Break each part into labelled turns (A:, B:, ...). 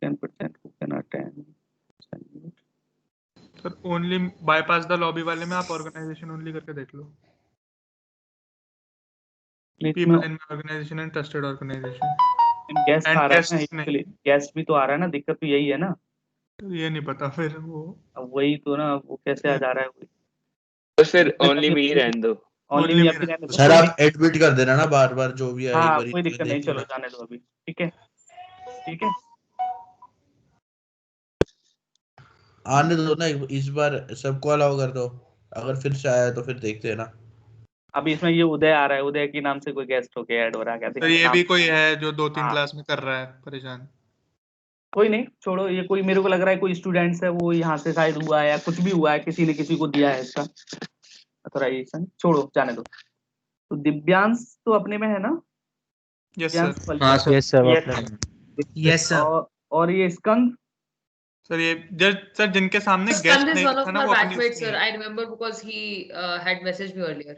A: 10% who can attend.
B: Sir only bypass the lobby वाले में आप ऑर्गेनाइजेशन ओनली करके देख लो, people in organisation and trusted organisation.
A: Guest आ
B: And
A: रहा है
B: guests
A: ना,
B: नहीं।
A: एक्चुअली गेस्ट भी तो आ रहा है ना, दिक्कत तो यही है ना।
B: ये नहीं पता फिर वो
A: अब वही तो ना, वो कैसे आ जा रहा है वही।
C: तो फिर ओनली मी ही रहने दो।
A: ओनली
B: Only
A: मी
B: me
A: अभी रहने दो,
D: सर
A: कोई
D: आप एडमिट कर देना ना बार बार जो भी
A: नहीं।
D: है, एक
A: हाँ
D: बार
A: कोई दिक्कत नहीं,
D: देख
A: चलो
D: लेना।
A: जाने दो अभी, ठीक है ठीक है।
D: आने दो ना, इस बार सबको अलाउ कर दो, अगर फिर से आया तो फिर देखते हैं ना।
A: अभी इसमें ये उदय आ रहा है, उदय के नाम से कोई गेस्ट होके ऐड हो रहा है क्या?
B: तो ये
A: नाम-
B: भी कोई है जो 2-3
A: हाँ।
B: क्लास में कर रहा है परेशान।
A: कोई नहीं, छोड़ो, ये कोई मेरे को लग रहा है कोई स्टूडेंट्स है, वो यहाँ से शायद हुआ है या कुछ भी हुआ है, किसी ने किसी को दिया है इसका ऑथराइजेशन, छोड़ो जाने दो। तो दिव्यांश तो अपने में है ना?
B: Yes
A: Divyansh
B: sir.
A: पलटा।
E: हाँ सर,
F: यस सर
A: Yes,
F: अपने
E: यस सर।
A: और ये स्कंद।
B: सर ये सर जिनके सामने गेस्ट
G: Skand is
B: नहीं
G: one
B: लिखा
G: of
B: ना
G: my
B: वो अपनी
G: batchmates,
B: उसमें
G: sir.
B: है।
G: I remember because he had messaged me earlier.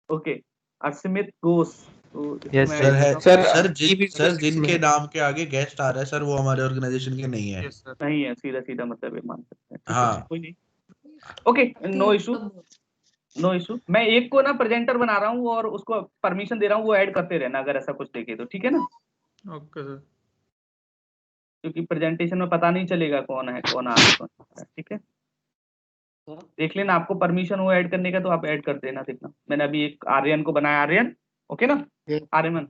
A: Okay, Arshmit Ghosh. तो
F: Yes,
D: सर है
C: सर,
D: सर जिनके नाम के आगे गेस्ट आ रहा है सर, वो हमारे ऑर्गेनाइजेशन के नहीं है।
B: Yes sir.
A: नहीं है, सीधा सीधा मतलब ये मान सकते हैं, ठीक है,
D: हाँ।
A: कोई नहीं। Okay, no issue, no issue. मैं एक को ना प्रेजेंटर बना रहा हूँ और उसको परमिशन दे रहा हूँ, वो ऐड करते रहना अगर ऐसा कुछ देखे तो, ठीक है ना?
B: Okay sir.
A: क्योंकि प्रेजेंटेशन में पता नहीं चलेगा कौन है कौन आ रहा है कौन आ रहा है, ठीक है? देख लेना, आपको परमिशन हो ऐड करने का तो आप ऐड कर देना, देखना। मैंने अभी एक आर्यन को बनाया, आर्यन ओके ना? आर्यमन,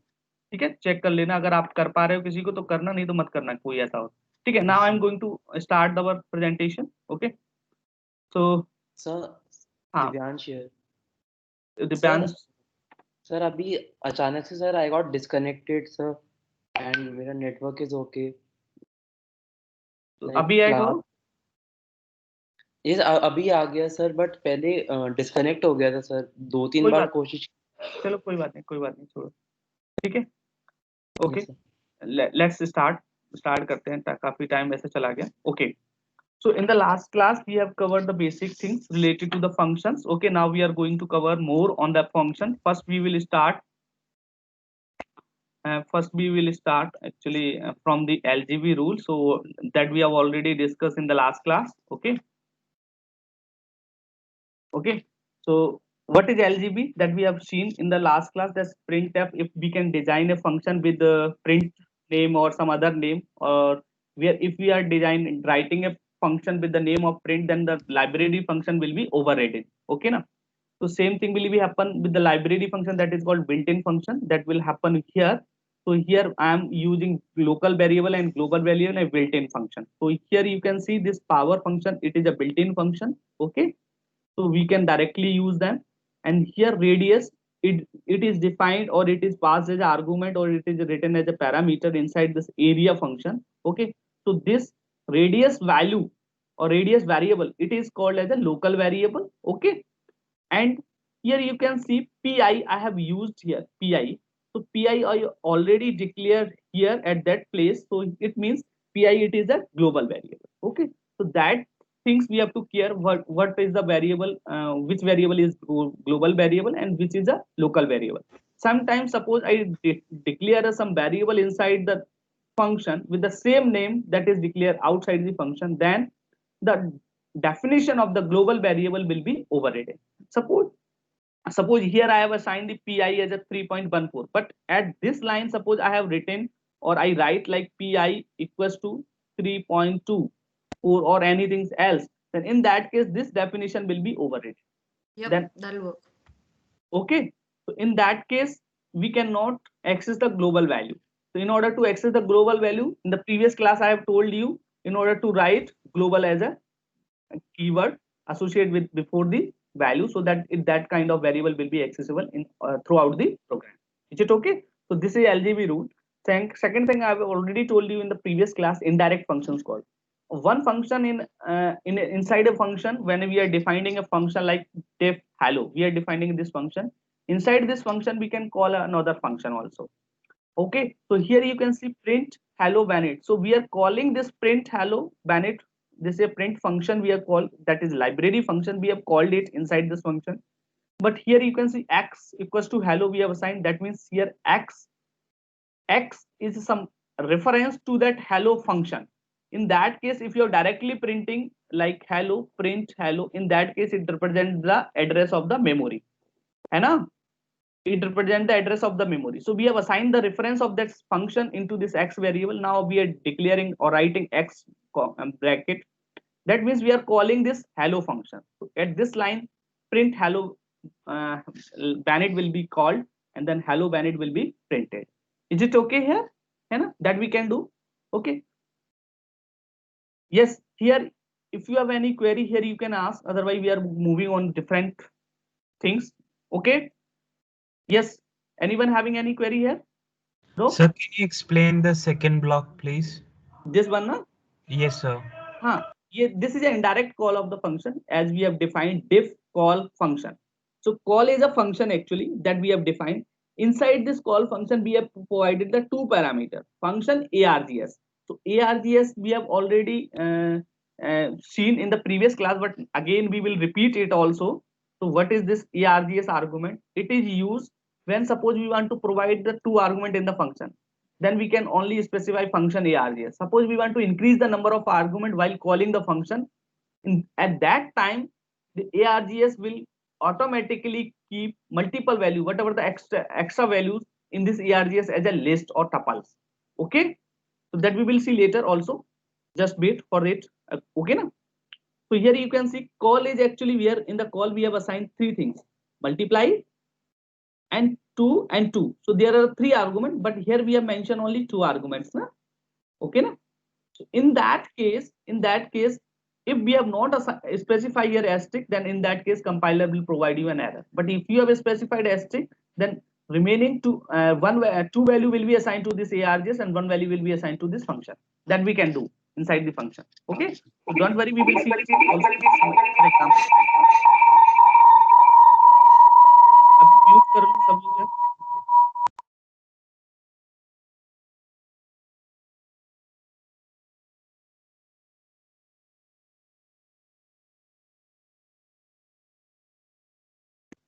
A: ठीक है, चेक कर लेना, अगर आप कर पा रहे हो किसी को तो करना, नहीं तो मत करना कोई ऐसा हो, ठीक है। Now I am going to start our presentation, okay. So
H: sir
A: हाँ,
H: दिव्यांश here.
A: दिव्यांश।
H: सर अभी अचानक से sir I got disconnected sir and मेरा नेटवर्क इज ओके।
A: अभी ऐड हो?
H: ये अभी आ गया सर, बट पहले डिस्कनेक्ट हो गया था सर, 2-3
A: कोई
H: बार
A: बात-
H: कोशिश।
A: चलो कोई बात नहीं, कोई बात नहीं, छोड़ो, ठीक है, okay.
H: Yes, sir.
A: Let's start करते हैं, काफी टाइम वैसे चला गया, okay. So in the last class we have covered the basic things related to the functions. Okay, now we are going to cover more on the function. First we will start actually from the LGB rule, so that we have already discussed in the last class. Okay, so what is LGB that we have seen in the last class? That's printf. If we can design a function with the print name or some other name, or if we are writing a function with the name of print, then the library function will be overridden. Okay na? So same thing will be happen with the library function, that is called built-in function, that will happen here. So here I am using local variable and global variable and built-in function. So here you can see this power function, it is a built-in function. Okay, so we can directly use them. And here radius, it is defined or it is passed as an argument or it is written as a parameter inside this area function. Okay, so this radius value or radius variable, it is called as a local variable. Okay, and here you can see pi I have used here, pi. So pi I already declared here at that place, so it means pi, it is a global variable. Okay, so that things we have to care, what is the variable, which variable is global variable and which is a local variable. Sometimes suppose I declare some variable inside the function with the same name that is declared outside the function, then the definition of the global variable will be overridden. Suppose here I have assigned the pi as a 3.14, but at this line suppose I have written or I write like pi equals to 3.2 or anything else, then in that case this definition will be overridden.
G: Yep,
A: Then
G: that'll work.
A: okay, so in that case we cannot access the global value. So in order to access the global value, in the previous class I have told you, in order to write global as a keyword associated with before the value, so that that kind of variable will be accessible in throughout the program. Is it okay? So this is LGB rule. Second thing I have already told you in the previous class, indirect functions called. One function inside a function, when we are defining a function like def hello, we are defining this function. Inside this function we can call another function also. Okay, so here you can see print hello Bennett. So we are calling this print hello Bennett. This is a print function we have called, that is library function, we have called it inside this function. But here you can see x equals to hello we have assigned, that means here x is some reference to that hello function. In that case, if you're directly printing like hello, print hello, in that case it represents the address of the memory, है ना? It represents the address of the memory. So we have assigned the reference of that function into this x variable. Now we are declaring or writing x bracket. That means we are calling this hello function. So at this line, print hello Bennett will be called, and then hello Bennett will be printed. Is it okay here? That we can do. Okay. Yes, here if you have any query here you can ask, otherwise we are moving on different things. Okay. Yes, anyone having any query here? No?
E: Sir, can you explain the second block, please?
A: This one, na?
E: Yes, sir.
A: Yeah, this is an indirect call of the function as we have defined diff call function. So call is a function actually that we have defined. Inside this call function, we have provided the two parameter function args. So args we have already seen in the previous class, but again we will repeat it also. So what is this args argument? It is used when suppose we want to provide the two argument in the function. Then we can only specify function args. Suppose we want to increase the number of argument while calling the function. At that time, the args will automatically keep multiple value, whatever the extra values in this args as a list or tuples. Okay, so that we will see later also. Just wait for it. Okay, na? So here you can see call is actually where in the call we have assigned three things: multiply and 2 and 2. So there are three arguments, but here we have mentioned only two arguments. Na? Okay, na? So in that case, if we have not specified here asterisk, then in that case compiler will provide you an error. But if you have specified asterisk, then remaining two value will be assigned to this args and one value will be assigned to this function. That we can do inside the function. Okay, so don't worry, we will see also for example. अभी mute कर लो सब लोग.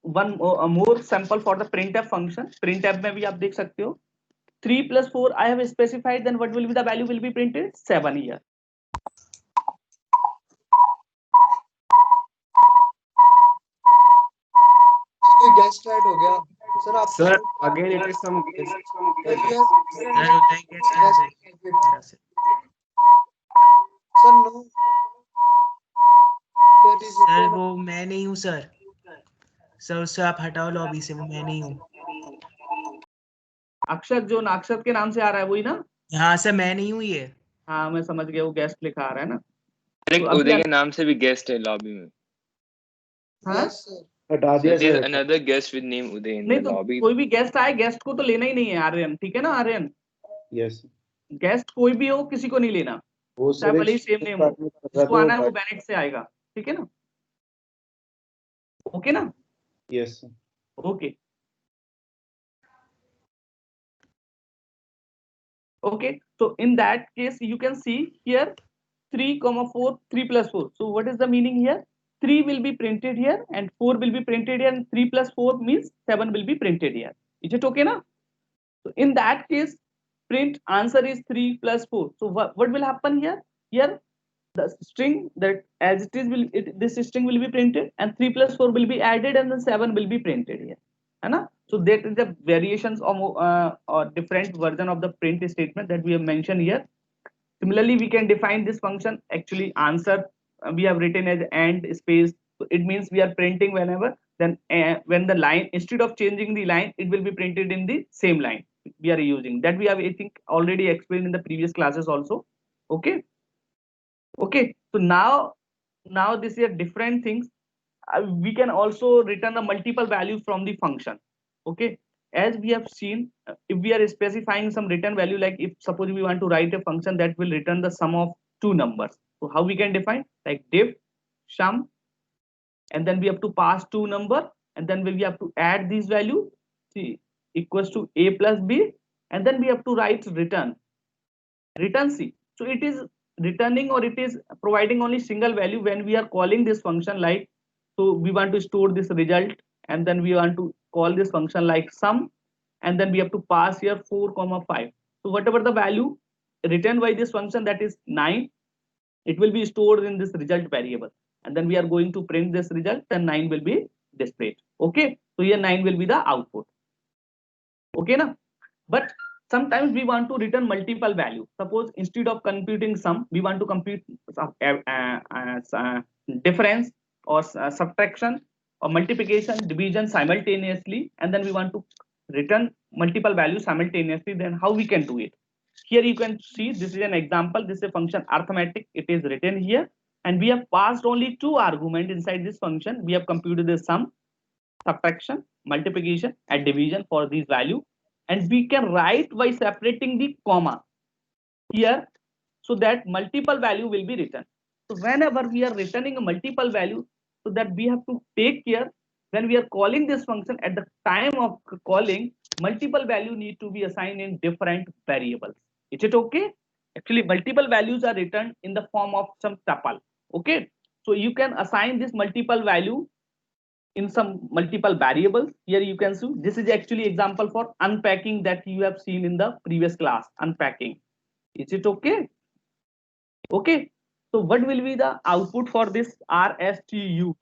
A: One more sample for the printf function. Printf में भी आप देख सकते हो. 3 plus 4 I have specified, then what will be the value will be printed? 7 here.
F: कोई गेस्ट ऐड हो गया सर आप
I: Sir, again it is some
F: sir no
J: sir वो मैं नहीं हूँ सर उससे आप हटाओ लॉबी से, वो मैं नहीं हूँ।
A: अक्षत जो अक्षत के नाम से आ रहा है वही ना?
J: हाँ सर मैं नहीं हूँ ये।
A: हाँ मैं समझ गया, वो गेस्ट लिखा आ रहा है ना।
C: तो उदय के नाम से भी गेस्ट है लॉबी में।
A: हाँ
I: हटा दिया sir.
C: Another guest with name Uday in the lobby.
A: कोई भी गेस्ट आए, गेस्ट को तो लेना ही नहीं है आर्यन, ठीक है ना आर्यन?
I: यस
A: गेस्ट कोई भी हो किसी को नहीं लेना,
I: वो
A: चाहे भले ही सेम नेम हो, जिसको आना है वो बेनेट से आएगा, ठीक है ना? ओके ना?
I: Yes
A: okay okay, so in that case you can see here 3, 4, 3 plus 4. So what is the meaning here? 3 will be printed here and 4 will be printed here, and 3 plus 4 means 7 will be printed here. Is it okay now? So in that case print answer is 3 plus 4. So what will happen here? Here the string that as it is this string will be printed and 3 plus 4 will be added and then 7 will be printed here. Hai? So that is the variations of or different version of the print statement that we have mentioned here. Similarly, we can define this function. Actually, answer we have written as and space. So it means we are printing whenever. Then when the line, instead of changing the line, it will be printed in the same line we are using. That we have, I think, already explained in the previous classes also. Okay. Okay. So now this is different things. We can also return the multiple values from the function. Okay, as we have seen, if we are specifying some return value, like if suppose we want to write a function that will return the sum of two numbers, so how we can define? Like diff sum, and then we have to pass two number, and then we have to add these value c equals to a plus b, and then we have to write return c. So it is returning or it is providing only single value when we are calling this function, like so we want to store this result, and then we want to call this function like sum, and then we have to pass here 4, 5. So whatever the value returned by this function, that is 9, it will be stored in this result variable, and then we are going to print this result, then 9 will be displayed. Okay, so here 9 will be the output. Okay na? But sometimes we want to return multiple value. Suppose instead of computing sum, we want to compute difference or subtraction or multiplication, division simultaneously, and then we want to return multiple values simultaneously. Then how we can do it? Here you can see this is an example. This is a function arithmetic. It is written here, and we have passed only 2 arguments inside this function. We have computed the sum, subtraction, multiplication, and division for these value, and we can write by separating the comma here, so that multiple value will be written. So whenever we are returning a multiple value, so that we have to take care when we are calling this function, at the time of calling, multiple value need to be assigned in different variables. Is it okay? Actually, multiple values are returned in the form of some tuple. Okay, so you can assign this multiple value in some multiple variables. Here you can see this is actually example for unpacking that you have seen in the previous class. Unpacking. Is it okay? Okay, so what will be the output for this RSTUV?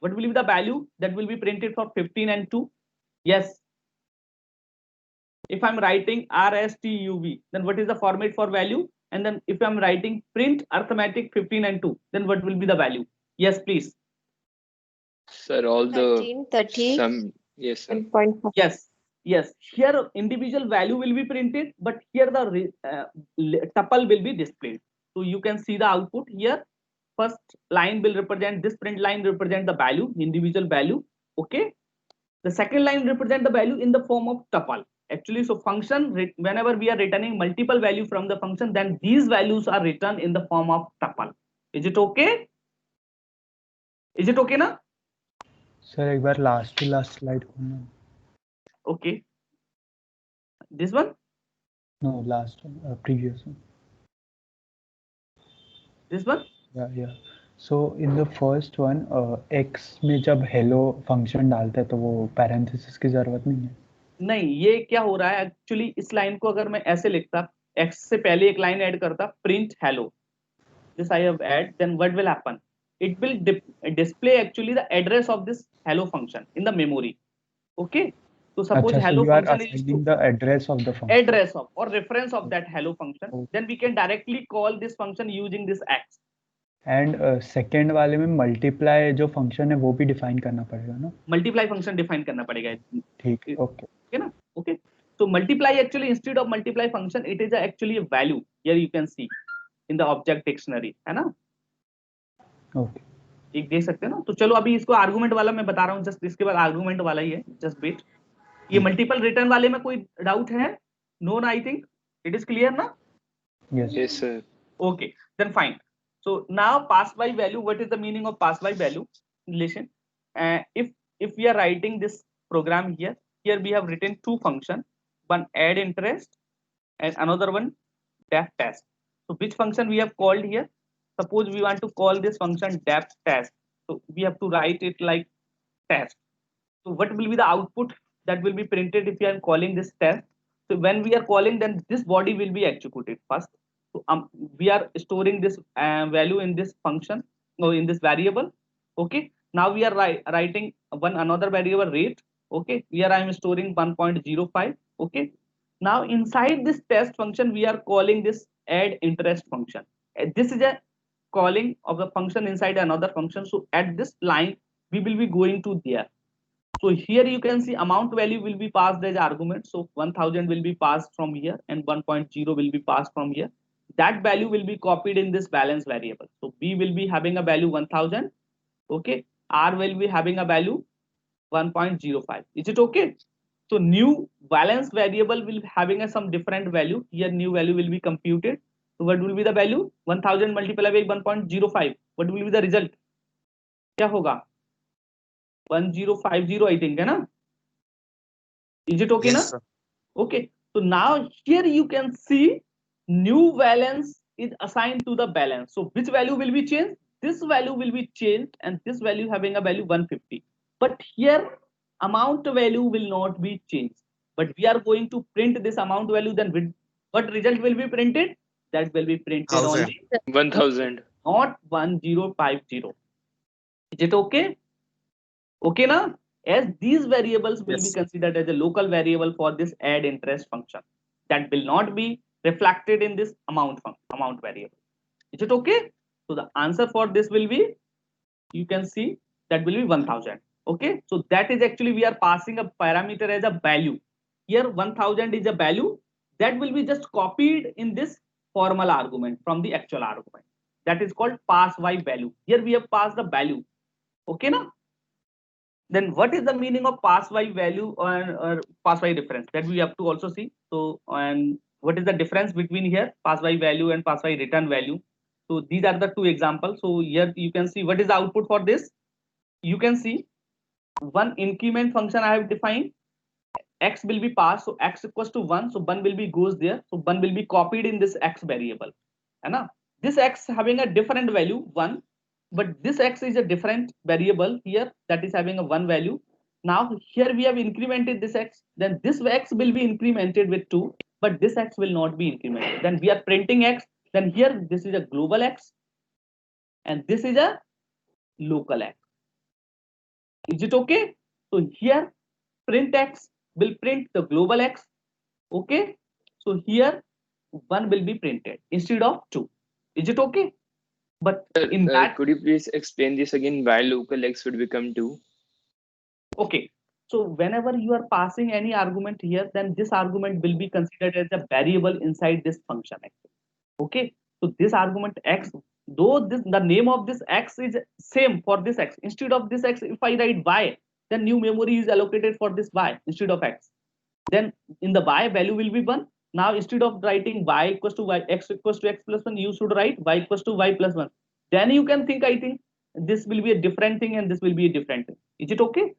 A: What will be the value that will be printed for 15 and 2? Yes, if I'm writing RSTUV, then what is the format for value? And then if I'm writing print arithmetic 15 and 2, then what will be the value? Yes, please.
C: Sir, all the
K: 13, 30,
C: sum. Yes, sir.
K: 1.5.
A: Yes, yes. Here individual value will be printed, but here the tuple will be displayed. So you can see the output here. First line will represent, this print line represent the value, individual value. Okay. The second line represent the value in the form of tuple. Actually, so function, whenever we are returning multiple value from the function, then these values are written in the form of tuple. Is it okay? Is it okay now?
L: Sir एक बार last to last slide खोलना.
A: Okay. This one?
L: No, last one, previous one.
A: This one?
L: Yeah. So in the first one, x में जब hello function डालते हैं तो वो parenthesis की जरूरत नहीं है.
A: नहीं, ये क्या हो रहा है एक्चुअली, इस लाइन को अगर मैं ऐसे लिखता, x से पहले एक लाइन ऐड करता, print hello, this I have add, then what will happen? It will display actually the address of this hello function in the memory. Okay, so suppose
L: अच्छा,
A: hello
L: so you are
A: function is
L: assigning the address of the function.
A: address of or reference of that hello function.
L: Okay.
A: Then we can directly call this function using this x.
L: And second वाले में multiply जो function है वो भी define करना पड़ेगा ना?
A: Multiply function define करना पड़ेगा.
L: ठीक, okay.
A: Okay ना? Okay. So multiply actually, instead of multiply function, it is actually a value. Here you can see in the object dictionary, है ना?
L: Okay.
A: एक देख सकते हैं ना. तो चलो अभी इसको आर्गुमेंट वाला मैं बता रहा हूँ, जस्ट इसके बाद आर्गुमेंट वाला ही है, जस्ट वेट. ये मल्टीपल रिटर्न वाले में कोई डाउट है? नो ना, I think it is clear ना?
L: Yes.
C: Yes, sir.
A: Okay, then fine. So now pass by value, what is the meaning of pass by value relation? If we are writing this program here we have written 2 functions, one add interest and another one def test. So which function we have called here? Suppose we want to call this function def test, so we have to write it like test. So what will be the output that will be printed if we are calling this test? So when we are calling, then this body will be executed first. So we are storing this value in this function or in this variable. Okay, now we are writing another variable rate. Okay, here I am storing 1.05. okay, now inside this test function we are calling this add interest function. This is a calling of the function inside another function. So at this line we will be going to there. So here you can see amount value will be passed as argument. So 1000 will be passed from here and 1.0 will be passed from here. That value will be copied in this balance variable. So B will be having a value 1000. Okay. R will be having a value 1.05. Is it okay? So new balance variable will be having some different value. Here new value will be computed. So what will be the value? 1000 multiplied by 1.05. What will be the result? क्या होगा? 1050 I think, है ना? Is it okay?
F: Yes,
A: na?
F: sir.
A: Okay. So now here you can see new balance is assigned to the balance. So which value will be changed? This value will be changed and this value having a value 150. But here amount value will not be changed. But we are going to print this amount value, then what result will be printed? That will be printed
I: 1000.
A: only
C: 1000.
A: not 1050. Is it okay? Okay now, as these variables will be considered as a local variable for this add interest function, that will not be reflected in this amount variable. Is it okay? So the answer for this will be, you can see, that will be 1000. Okay, so that is actually we are passing a parameter as a value. Here 1000 is a value that will be just copied in this formal argument from the actual argument. That is called pass by value. Here we have passed the value. Okay now? Then what is the meaning of pass by value or pass by difference? That we have to also see. So, and what is the difference between here pass by value and pass by return value? So these are the two examples. So here you can see what is the output for this. You can see one increment function I have defined. X will be passed, so x equals to 1, so 1 will be goes there, so 1 will be copied in this x variable. And this x having a different value 1, but this x is a different variable here that is having a 1 value. Now here we have incremented this x, then this x will be incremented with 2, but this x will not be incremented. Then we are printing x, then here this is a global x and this is a local x. Is it okay? So here print x will print the global x. Okay, so here 1 will be printed instead of 2. Is it okay? But in that,
C: could you please explain this again, why local x would become 2?
A: okay, so whenever you are passing any argument here, then this argument will be considered as a variable inside this function. Okay, so this argument x, though the name of this x is same for this x, instead of this x, if I write y, then new memory is allocated for this y instead of x. Then in the y value will be 1. Now instead of writing y equals to y, x equals to x plus 1, you should write y equals to y plus 1. Then you can think, I think this will be a different thing and this will be a different thing. Is it okay?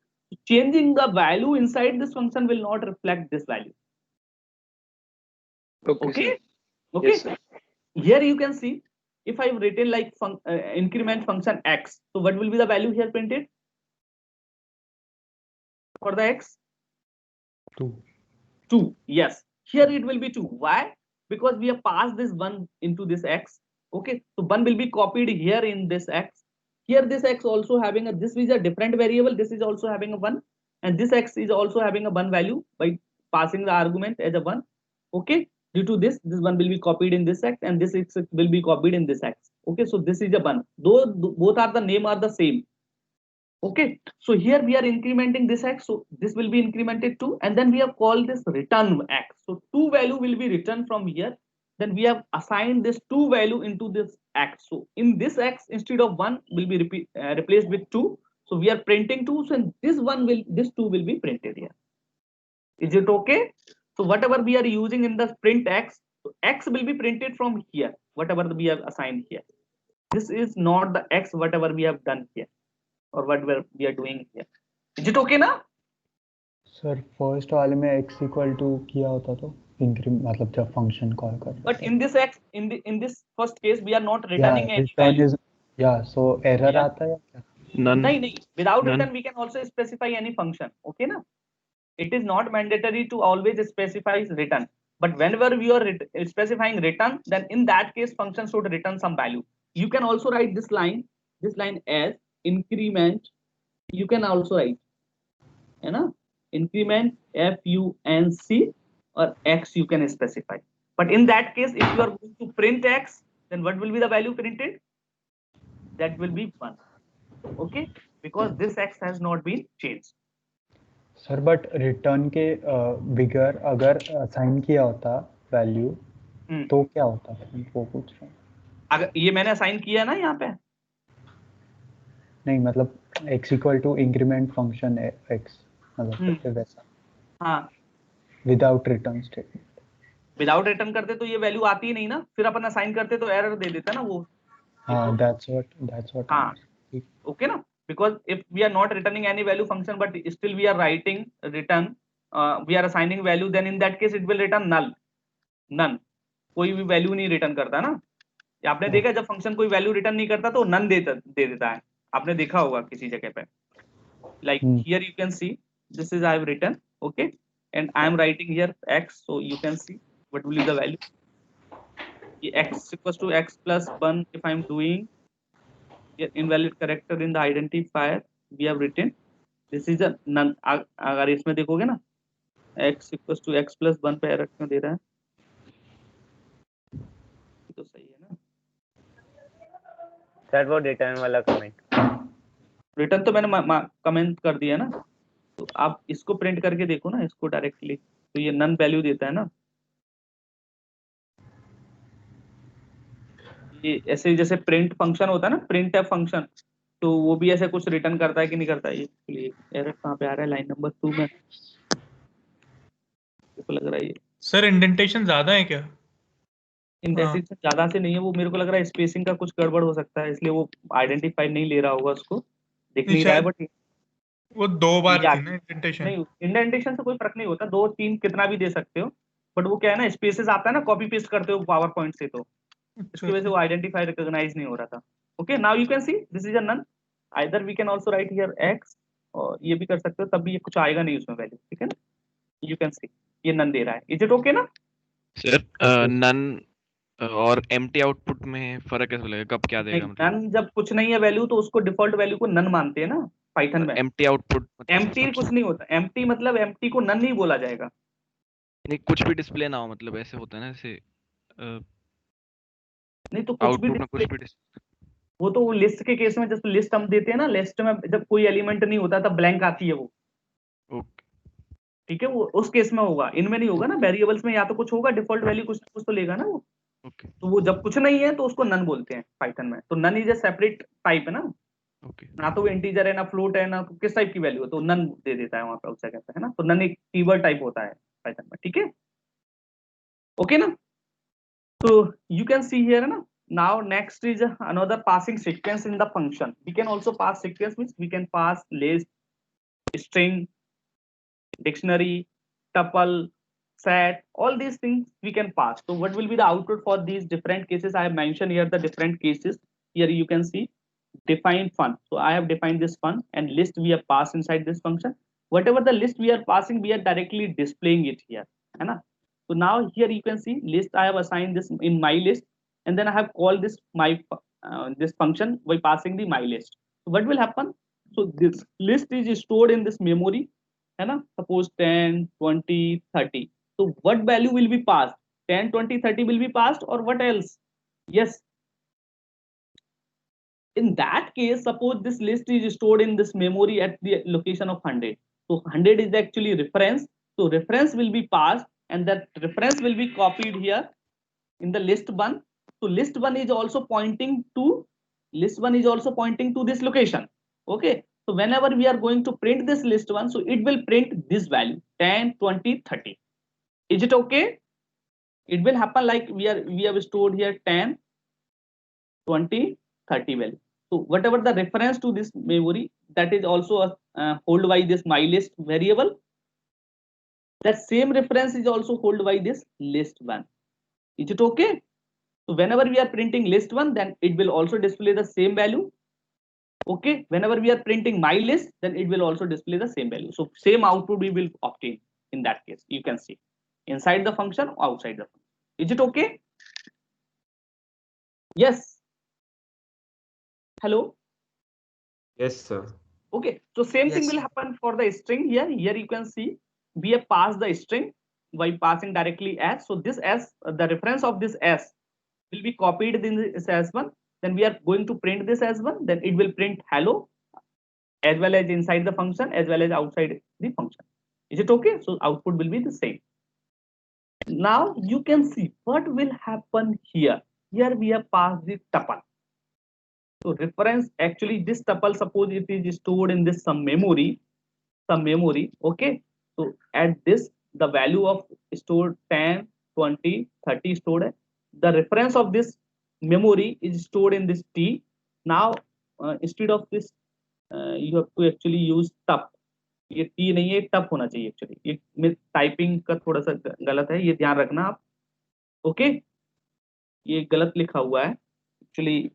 A: Changing the value inside this function will not reflect this value. Okay. Okay.
C: Yes, sir.
A: Here you can see, if I've written like increment function x, so what will be the value here printed for the x? 2. Yes, here it will be 2. Why? Because we have passed this 1 into this x. Okay, so 1 will be copied here in this x. Here this x also having a, this is a different variable, this is also having a 1, and this x is also having a 1 value by passing the argument as a 1. Okay, due to this 1 will be copied in this x and this x will be copied in this x. Okay, so this is a 1, though both are the name are the same. Okay, so here we are incrementing this x, so this will be incremented 2, and then we have called this return x. So 2 value will be returned from here. Then we have assigned this 2 value into this x. So in this x, instead of 1 will be replaced with 2. So we are printing 2. So this 2 will be printed here. Is it okay? So whatever we are using in the print x, so x will be printed from here. Whatever we have assigned here. This is not the x whatever we have done here, or what we are doing here. Is it okay now?
L: Sir first वाले में x equal to किया होता तो increment मतलब जब function call कर
A: But in this x, in this first case, we are not returning any value.
L: so error आता है क्या?
A: नहीं, without return we can also specify any function. Okay na? It is not mandatory to always specify return, but whenever we are specifying return, then in that case function should return some value. You can also write this line as increment. You can also write, you know, increment func or x you can specify. But in that case, if you are going to print x, then what will be the value printed? That will be 1. Okay, because this x has not been changed.
L: Sir but return के बिगर अगर assign किया होता value तो क्या होता वो पूछ रहा हूँ.
A: अगर ये मैंने असाइन किया ना यहाँ पे,
L: नहीं मतलब x equal to increment function x मतलब वैसा.
A: हाँ,
L: without return statement.
A: Without return करते तो ये वैल्यू आती ही नहीं ना, फिर अपन असाइन करते तो एरर दे देता ना वो.
L: हाँ, that's what.
A: हाँ, okay ना, because if we are not returning any value function but still we are writing return, we are assigning value, then in that case it will return none. कोई भी value नहीं return करता ना. आपने देखा जब फंक्शन कोई वैल्यू रिटर्न नहीं करता तो नन दे देता है. आपने देखा होगा किसी जगह पे. Like here you can see this is I have written, okay, and I am writing here x, so you can see what will be the value? X equals to x plus 1 if I'm doing invalid character in the identifier we have written, this is a none. अगर इसमें देखोगे ना x equals to x plus 1 पे error क्यों दे रहा है? तो सही है ना
K: सर वो रिटर्न वाला कमेंट,
A: रिटर्न तो मैंने कमेंट कर दिया ना, तो आप इसको प्रिंट करके देखो ना इसको डायरेक्टली, तो ये नन वैल्यू देता है ना। ये ऐसे जैसे प्रिंट फंक्शन होता है ना, प्रिंट एफ फंक्शन, तो वो भी ऐसे कुछ रिटर्न करता है कि नहीं करता है? ये एरर कहाँ पे आ रहा है? लाइन नंबर 2 में तो लग रहा है ये
B: सर इंडेंटेशन ज्यादा है क्या?
A: इंडेंटेशन ज्यादा से नहीं है, वो मेरे को लग रहा है स्पेसिंग का कुछ गड़बड़ हो सकता है, इसलिए वो आइडेंटिफाई नहीं ले रहा होगा, उसको दिख नहीं रहा है। बट
B: वो 2 बार थी ना इंडेंटेशन।
A: नहीं, इंडेंटेशन से कोई फर्क नहीं होता, 2 3 कितना भी दे सकते हो, बट वो क्या है ना स्पेसेस आता है ना, कॉपी पेस्ट करते हो पावर पॉइंट से, तो इसकी वजह से वो आइडेंटिफाई रिकॉग्नाइज नहीं हो रहा था। Okay, now you can see this is a none, either we can also write here x, और ये भी कर सकते हो, तब भी ये कुछ आएगा नहीं उसमें वैल्यू, ठीक है ना। यू कैन सी ये नन दे रहा है, इज इट ओके ना
M: सर? नन और एम्प्टी आउटपुट में फर्क कैसे लगेगा, कब क्या देगा? मतलब
A: नन जब कुछ नहीं है वैल्यू तो उसको डिफॉल्ट वैल्यू को नन मानते हैं ना पाइथन में।
M: एम्प्टी आउटपुट
A: एम्प्टी कुछ नहीं होता, एम्प्टी मतलब एम्प्टी को नन नहीं बोला जाएगा।
M: नहीं, कुछ भी डिस्प्ले ना हो, मतलब ऐसे होता है ना, ऐसे
A: नहीं तो कुछ भी वो तो लिस्ट के केस में, जब लिस्ट हम देते हैं ना, लिस्ट में जब कोई एलिमेंट नहीं होता तब ब्लैंक आती है वो, ठीक है, वो उस केस में होगा, इनमें नहीं होगा ना। वेरिएबल्स में या तो कुछ होगा डिफॉल्ट वैल्यू, कुछ तो लेगा ना वो। तो वो जब कुछ नहीं है तो उसको नन बोलते हैं पाइथन में। तो none is a separate type है ना, ना तो वो इंटीजर है ना फ्लोट है ना, तो किस टाइप की वैल्यू है, तो नन दे देता है वहां पर, उससे कहता है ना। तो नन एक कीवर्ड टाइप होता है पाइथन में, ठीक है, ओके ना। तो यू कैन सी हियर ना, now next is another passing sequence in the function. We can also pass sequence, means we can pass list, string, dictionary, tuple, set, all these things we can pass. So what will be the output for these different cases? I have mentioned here the different cases. Here you can see define fun. So I have defined this fun, and list we have passed inside this function. Whatever the list we are passing, we are directly displaying it here, है ना। So now here you can see list, I have assigned this in my list, and then I have called this my this function by passing the my list. So what will happen? So this list is stored in this memory, है ना, suppose 10 20 30. So what value will be passed? 10 20 30 will be passed, or what else? Yes, in that case, suppose this list is stored in this memory at the location of 100. So 100 is actually reference, so reference will be passed, and that reference will be copied here in the list 1. So list 1 is also pointing to this location. Okay, so whenever we are going to print this list 1, so it will print this value 10 20 30. Is it okay? It will happen like we have stored here 10 20 30 value. So whatever the reference to this memory, that is also hold by this my list variable. That same reference is also hold by this list 1. Is it okay? So whenever we are printing list 1, then it will also display the same value. Okay, whenever we are printing my list, then it will also display the same value. So same output we will obtain in that case. You can see inside the function or outside the function. Is it okay? Yes. Hello.
I: Yes, sir.
A: Okay, so same thing will happen for the string here. Here you can see we have passed the string by passing directly s. So this s, the reference of this s will be copied in this s1. Then we are going to print this s1. Then it will print hello, as well as inside the function as well as outside the function. Is it okay? So output will be the same. Now you can see what will happen here. Here we have passed the tuple. So reference, actually this tuple, suppose it is stored in this some memory. Okay, so at this the value of stored 10 20 30 stored, the reference of this memory is stored in this t. Now instead of this you have to actually use tup. ये t नहीं है, टप होना चाहिए actually, ये typing का थोड़ा सा गलत है, ये ध्यान रखना आप। ओके, ये गलत लिखा हुआ है एक्चुअली,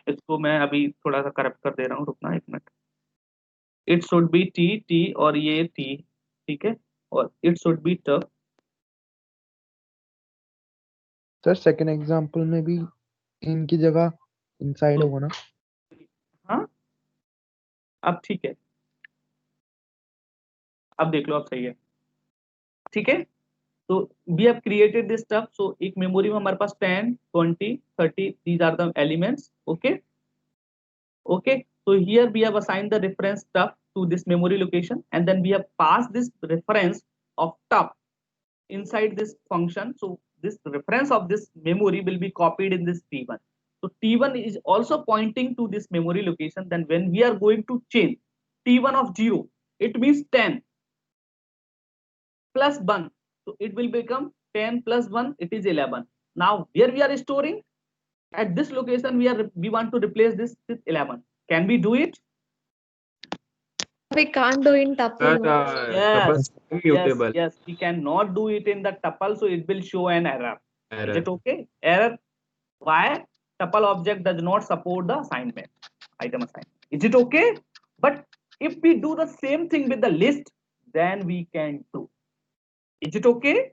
A: इसको मैं अभी थोड़ा सा करेक्ट कर दे रहा हूँ, रुकना 1 minute. It should be T और ये टी, ठीक है, और it should be tub,
K: sir second example में भी इनकी जगह इनसाइड होगा ना?
A: हाँ अब ठीक है, अब देख लो अब सही है, ठीक है। तो we have created this stuff, so एक मेमोरी में हमारे पास 10 20 30 these are the elements, okay okay. So here we have assigned the reference stuff to this memory location, and then we have passed this reference of stuff inside this function. So this reference of this memory will be copied in this t1. So t1 is also pointing to this memory location. Then when we are going to change t1 of 0, it means 10 plus 1, so it will become 10 plus 1, it is 11. Now here we are storing at this location, we want to replace this with 11. Can we do it?
N: We can't do in tuple.
A: Yes, we cannot do it in the tuple, so it will show an error. Is it okay? Error. Why? Tuple object does not support the assignment, item assignment. Is it okay? But if we do the same thing with the list, then we can do. Is it okay?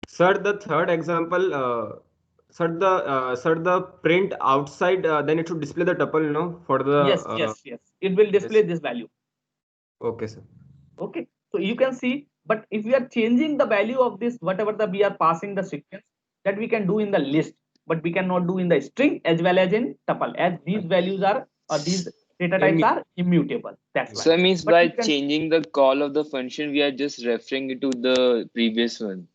I: Sir, the third example, sir, the print outside, then it should display the tuple, no? For the
A: yes. It will display this value.
I: Okay, sir.
A: Okay, so you can see, but if we are changing the value of this, whatever we are passing the sequence, that we can do in the list, but we cannot do in the string as well as in tuple, as these values are, or these data types are immutable. That's why.
C: So that means
A: But
C: by
A: you can,
C: changing the call of the function, we are just referring it to the previous one.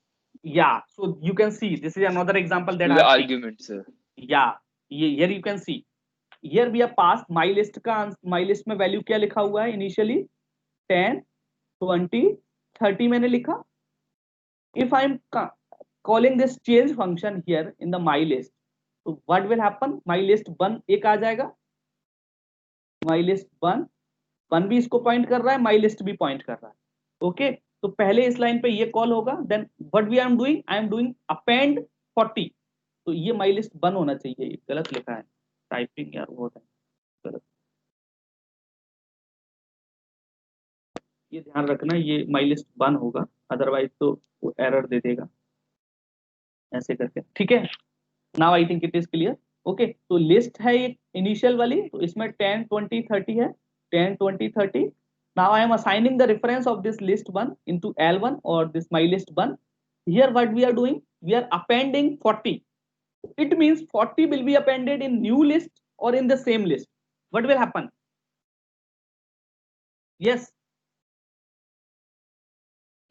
A: yeah, so you can see this is another example that
C: To the argument, sir.
A: Yeah, here you can see. Here we have passed my list का, my list में value क्या लिखा हुआ है initially 10 20 30 मैंने लिखा. If I am calling this change function here in the my list, so what will happen? My list 1 एक आ जाएगा, my list 1 भी इसको point कर रहा है, my list भी point कर रहा है. Okay, तो पहले इस लाइन पे ये कॉल होगा. Then what we am doing? I am doing append 40. तो ये my list 1 होना चाहिए, ये गलत लिखा है टाइपिंग यार, वो है गलत. ये ध्यान रखना, ये my list 1 होगा, अदरवाइज तो वो एरर दे देगा ऐसे करके, ठीक है. Now I think it is clear. Okay, तो लिस्ट है एक इनिशियल वाली, तो इसमें 10 20 30 है, 10 20 30. Now I am assigning the reference of this list 1 into L1 or this my list 1. Here what we are doing? We are appending 40. It means 40 will be appended in new list or in the same list. What will happen? Yes.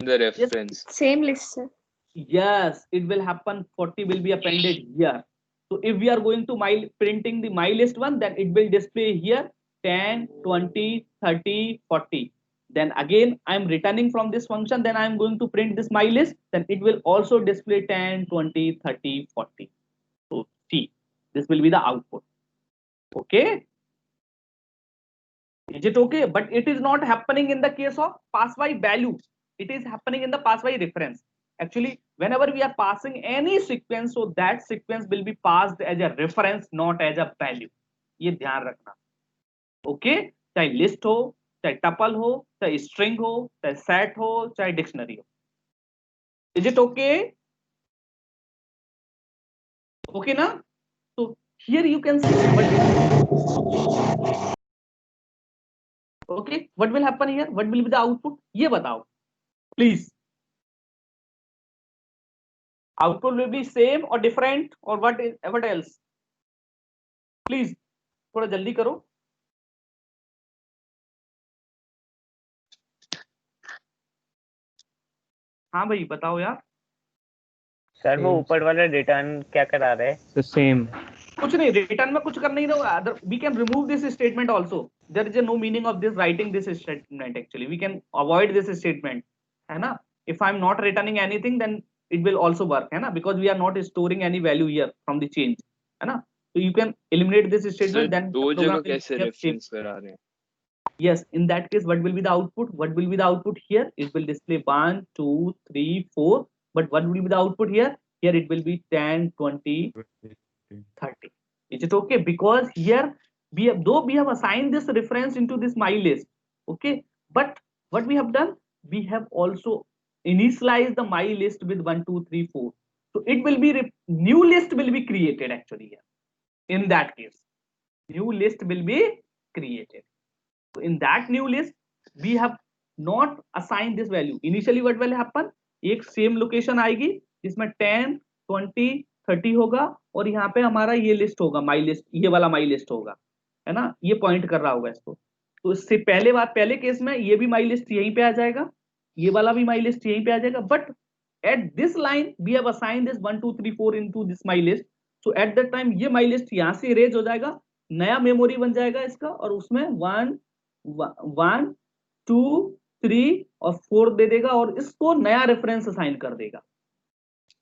C: The reference.
N: Same list, sir.
A: Yes, it will happen. 40 will be appended here. So if we are going to printing the my list 1, then it will display here 10 20 30 40. Then again I am returning from this function, then I am going to print this my list, then it will also display 10 20 30 40. So see, this will be the output. Okay, is it okay? But it is not happening in the case of pass by value, it is happening in the pass by reference. Actually, whenever we are passing any sequence, so that sequence will be passed as a reference, not as a value. ये ध्यान रखना. Okay, चाहे list हो, चाहे tuple हो, चाहे string हो, चाहे सेट हो, चाहे डिक्शनरी हो. Is it okay? ओके ना? तो here you can C okay, what will happen here, what will be the output, ये बताओ please. Output will B same और डिफरेंट और व्हाट एल्स? प्लीज थोड़ा जल्दी करो. हाँ भाई बताओ यार.
O: सर वो ऊपर वाला रिटर्न क्या करा रहे हैं?
A: सेम. कुछ नहीं, रिटर्न में कुछ करना ही नहीं. We can remove this statement also. There is no meaning of this writing this statement. Actually we can avoid this statement, है ना. If I am not returning anything then it will also work, है ना, because we are not storing any value here from the change, है ना. तो you can eliminate this statement, then
C: दो जगह कैसे रेफरेंस करा रहे हैं?
A: Yes, in that case, what will be the output? What will be the output here? It will display 1 2 3 4. But what will be the output here? Here it will be 10 20 30. Is it okay? Because here we have, though we have assigned this reference into this my list, okay, but what we have done, we have also initialized the my list with 1 2 3 4. So it will be new list will be created actually here. In that case, new list will be created. So in that new list, we have not assigned this value. Initially what will happen, एक same location आएगी जिसमें 10, 20, 30 होगा और यहाँ पे हमारा ये list होगा, माई लिस्ट, ये वाला माई लिस्ट होगा, है ना, ये पॉइंट कर रहा होगा इसको। तो इससे पहले बात, पहले केस में ये भी माई लिस्ट यहीं पे आ जाएगा, ये वाला भी माई लिस्ट यहीं पे आ जाएगा, but at this line we have assigned this 1 2 3 4 into this my list. So at that time ये माई लिस्ट यहाँ से इरेज हो जाएगा, नया मेमोरी बन जाएगा इसका, और उसमें 1 1 2 3 और 4 दे देगा और इसको नया रेफरेंस असाइन कर देगा।